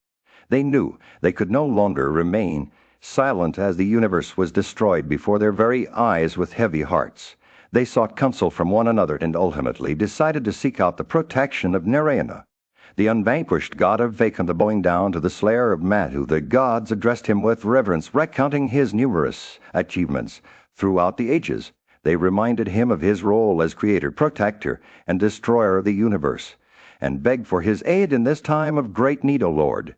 They knew they could no longer remain silent as the universe was destroyed before their very eyes. With heavy hearts, they sought counsel from one another and ultimately decided to seek out the protection of Narayana, the unvanquished god of Vaikunth. Bowing down to the slayer of Madhu, the gods addressed him with reverence, recounting his numerous achievements throughout the ages. They reminded him of his role as creator, protector, and destroyer of the universe, and begged for his aid in this time of great need, O Lord.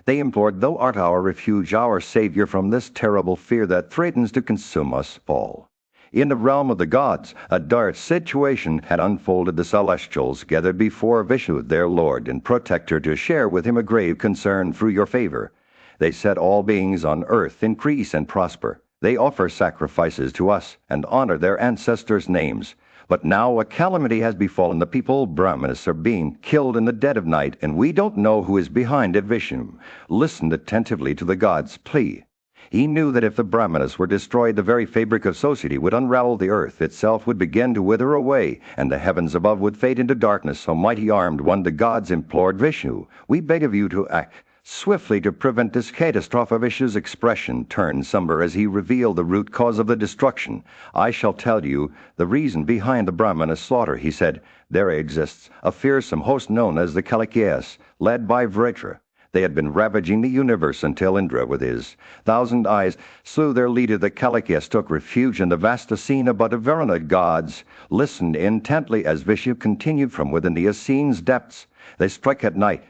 They implored, "Thou art our refuge, our Savior, from this terrible fear that threatens to consume us all." In the realm of the gods, a dire situation had unfolded. The celestials gathered before Vishnu, their Lord and protector, to share with him a grave concern. Through your favor, they said, all beings on earth increase and prosper. They offer sacrifices to us and honor their ancestors' names. But now a calamity has befallen. The people, Brahmanas, are being killed in the dead of night, and we don't know who is behind it. Vishnu listened attentively to the god's plea. He knew that if the Brahmanas were destroyed, the very fabric of society would unravel. The earth itself would begin to wither away, and the heavens above would fade into darkness. So, mighty armed one, the gods implored Vishnu, "We beg of you to act swiftly to prevent this catastrophe." Vishnu's expression turned somber as he revealed the root cause of the destruction. "I shall tell you the reason behind the Brahmana slaughter," he said. "There exists a fearsome host known as the Kalikias, led by Vritra. They had been ravaging the universe until Indra, with his 1,000 eyes, slew their leader. The Kalikias took refuge in the vast Asena, but the Varuna gods listened intently as Vishnu continued from within the Asene's depths. They strike at night,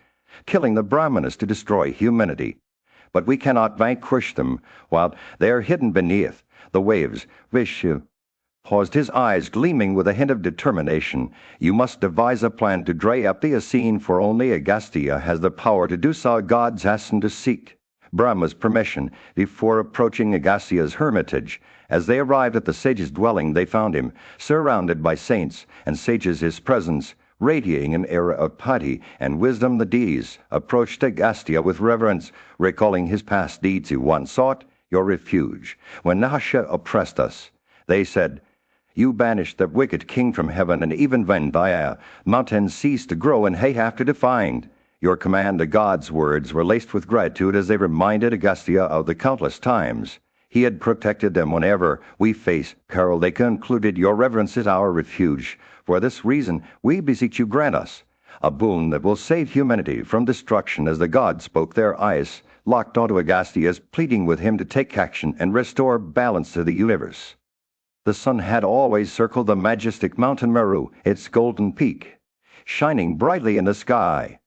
killing the Brahmanas to destroy humanity. But we cannot vanquish them while they are hidden beneath the waves." Vishnu paused, his eyes gleaming with a hint of determination. "You must devise a plan to dry up the Asene, for only Agastya has the power to do so." Gods hastened to seek Brahma's permission before approaching Agastya's hermitage. As they arrived at the sage's dwelling, they found him surrounded by saints and sages. His presence radiating an aura of piety and wisdom. The deities approached Agastya with reverence, recalling his past deeds. "Who once sought your refuge when Nahasha oppressed us," they said. "You banished the wicked king from heaven, and even when thy mountains ceased to grow and hate after defying your command." The gods' words were laced with gratitude as they reminded Agastya of the countless times he had protected them. "Whenever we face peril," they concluded, "your reverence is our refuge. For this reason, we beseech you, grant us a boon that will save humanity from destruction." As the gods spoke, their eyes locked onto Agastya's, pleading with him to take action and restore balance to the universe. The sun had always circled the majestic mountain Meru, its golden peak shining brightly in the sky.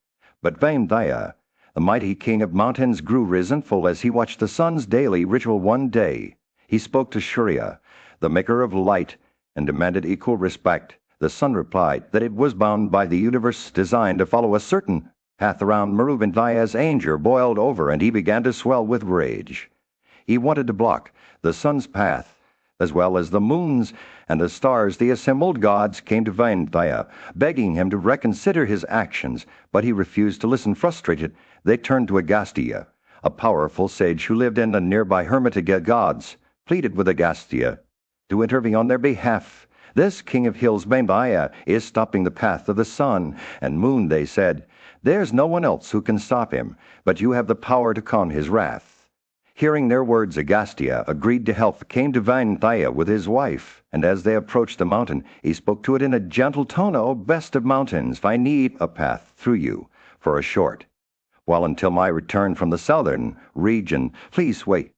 But Vaimdaya, the mighty king of mountains, grew resentful as he watched the sun's daily ritual. One day, he spoke to Surya, the maker of light, and demanded equal respect. The sun replied that it was bound by the universe's design to follow a certain path around Meru. Vaimdaya's anger boiled over, and he began to swell with rage. He wanted to block the sun's path, as well as the moon's and the stars. The assembled gods came to Vaimdaya, begging him to reconsider his actions, but he refused to listen. Frustrated, they turned to Agastya, a powerful sage who lived in a nearby hermitage. Gods pleaded with Agastya to intervene on their behalf. This king of hills, Mabaya, is stopping the path of the sun and moon, they said. There's no one else who can stop him, but you have the power to calm his wrath. Hearing their words, Agastia agreed to help, came to Vainthaya with his wife, and as they approached the mountain, he spoke to it in a gentle tone, O best of mountains, I need a path through you for a short, while until my return from the southern region, please wait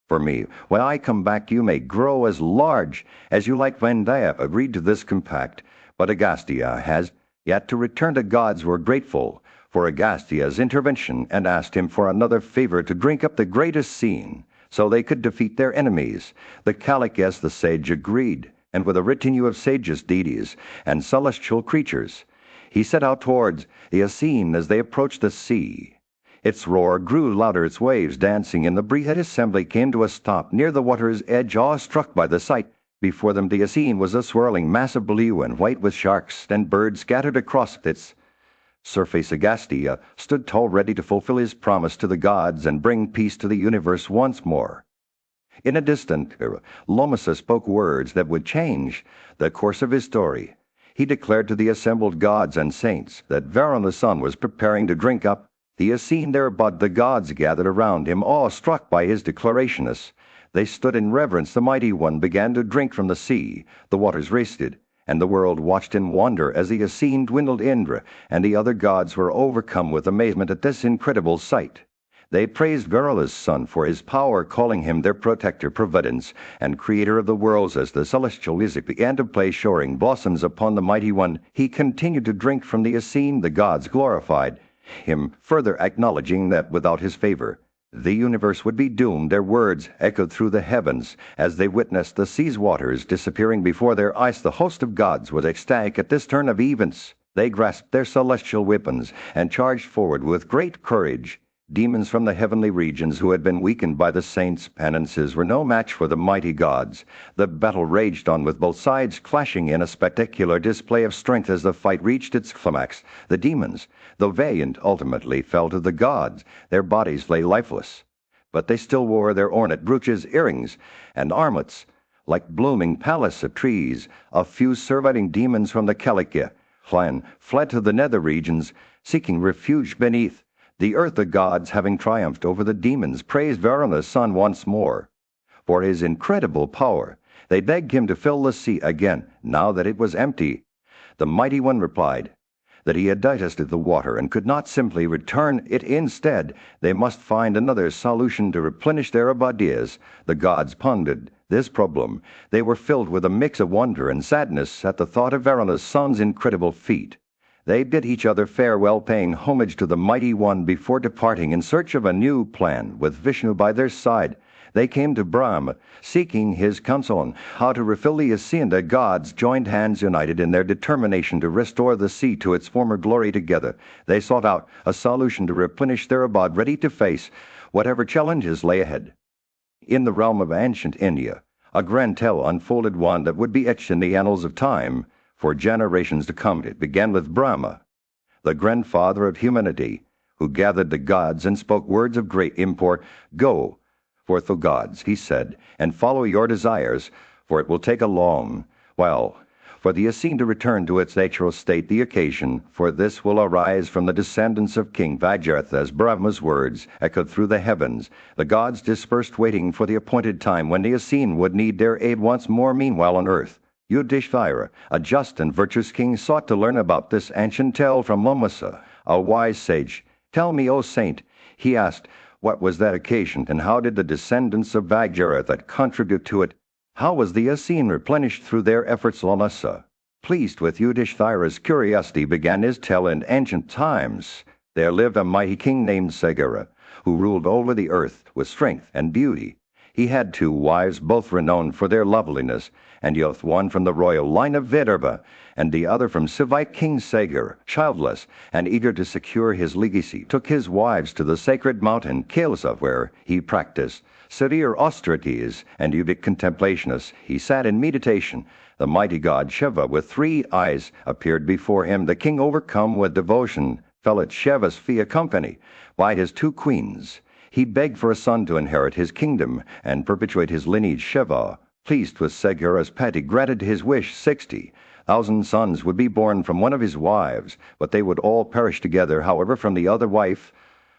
for me. When I come back, you may grow as large as you like. Vainthaya agreed to this compact, but Agastia has yet to return. The gods were grateful for Agastia's intervention and asked him for another favor to drink up the greatest scene, so they could defeat their enemies. The Caligas the sage agreed, and with a retinue of sages, deities, and celestial creatures, he set out towards the Essene as they approached the sea. Its roar grew louder, its waves dancing in the breeze. That assembly came to a stop near the water's edge, awe-struck by the sight. Before them the Essene was a swirling mass of blue and white, with sharks and birds scattered across its surface. Agastia stood tall, ready to fulfill his promise to the gods and bring peace to the universe once more. In a distant era, Lomasa spoke words that would change the course of his story. He declared to the assembled gods and saints that Varan the sun was preparing to drink up the Essene there, but the gods gathered around him, awe-struck by his declaration. As they stood in reverence, the mighty one began to drink from the sea. The waters rested, and the world watched in wonder as the Essene dwindled. Indra and the other gods were overcome with amazement at this incredible sight. They praised Varala's son for his power, calling him their protector, providence, and creator of the worlds. As the celestial music began to play, showering blossoms upon the mighty one, he continued to drink from the Essene. The gods glorified him, further acknowledging that without his favor the universe would be doomed. Their words echoed through the heavens as they witnessed the sea's waters disappearing before their eyes. The host of gods was ecstatic at this turn of events. They grasped their celestial weapons and charged forward with great courage. Demons from the heavenly regions who had been weakened by the saints' penances were no match for the mighty gods. The battle raged on, with both sides clashing in a spectacular display of strength. As the fight reached its climax, the demons, though valiant, ultimately fell to the gods. Their bodies lay lifeless, but they still wore their ornate brooches, earrings, and armlets like blooming palace of trees. A few surviving demons from the Calica clan fled to the nether regions, seeking refuge beneath the earth. The gods, having triumphed over the demons, praised Varan the sun once more for his incredible power. They begged him to fill the sea again, now that it was empty. The mighty one replied that he had digested the water and could not simply return it. Instead, they must find another solution to replenish their abadias. The gods pondered this problem. They were filled with a mix of wonder and sadness at the thought of Varan the sun's incredible feat. They bid each other farewell, paying homage to the mighty one before departing in search of a new plan. With Vishnu by their side, they came to Brahma, seeking his counsel on how to refill the Essene. The gods joined hands, united in their determination to restore the sea to its former glory. Together, they sought out a solution to replenish their abode, ready to face whatever challenges lay ahead. In the realm of ancient India, a grand tale unfolded, one that would be etched in the annals of time for generations to come. It began with Brahma, the grandfather of humanity, who gathered the gods and spoke words of great import. Go forth, O gods, he said, and follow your desires, for it will take a long while for the Essene to return to its natural state. The occasion for this will arise from the descendants of King Vajrath. As Brahma's words echoed through the heavens, the gods dispersed, waiting for the appointed time when the Essene would need their aid once more. Meanwhile on earth, Yudhishthira, a just and virtuous king, sought to learn about this ancient tale from Lomasa, a wise sage. Tell me, O saint, he asked, what was that occasion, and how did the descendants of Vajrath contribute to it? How was the Essene replenished through their efforts? Lomasa, pleased with Yudhishthira's curiosity, began his tale. In ancient times there lived a mighty king named Sagara, who ruled over the earth with strength and beauty. He had 2 wives, both renowned for their loveliness, and yet one from the royal line of Vidarbha, and the other from Sivite. King Sagar, childless and eager to secure his legacy, took his wives to the sacred mountain Kailasa, where he practiced severe austerities and yogic contemplation. As he sat in meditation, the mighty god Shiva with 3 eyes appeared before him. The king, overcome with devotion, fell at Shiva's feet, accompanied by his 2 queens. He begged for a son to inherit his kingdom and perpetuate his lineage. Shiva Pleased with Segura's pity, granted his wish 60,000 sons would be born from one of his wives, but they would all perish together, however, from the other wife.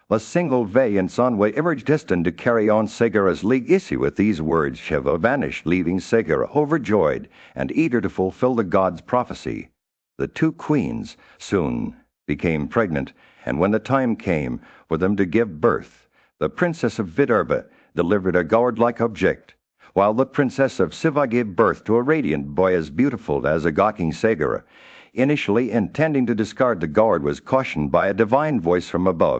A single valiant son were ever destined to carry on Segura's legacy. With these words, Shiva vanished, leaving Segura overjoyed and eager to fulfill the god's prophecy. The two queens soon became pregnant, and when the time came for them to give birth, the princess of Vidarbha delivered a gourd-like object, while the princess of Siva gave birth to a radiant boy as beautiful as a gawking Segura. Initially intending to discard the gourd, was cautioned by a divine voice from above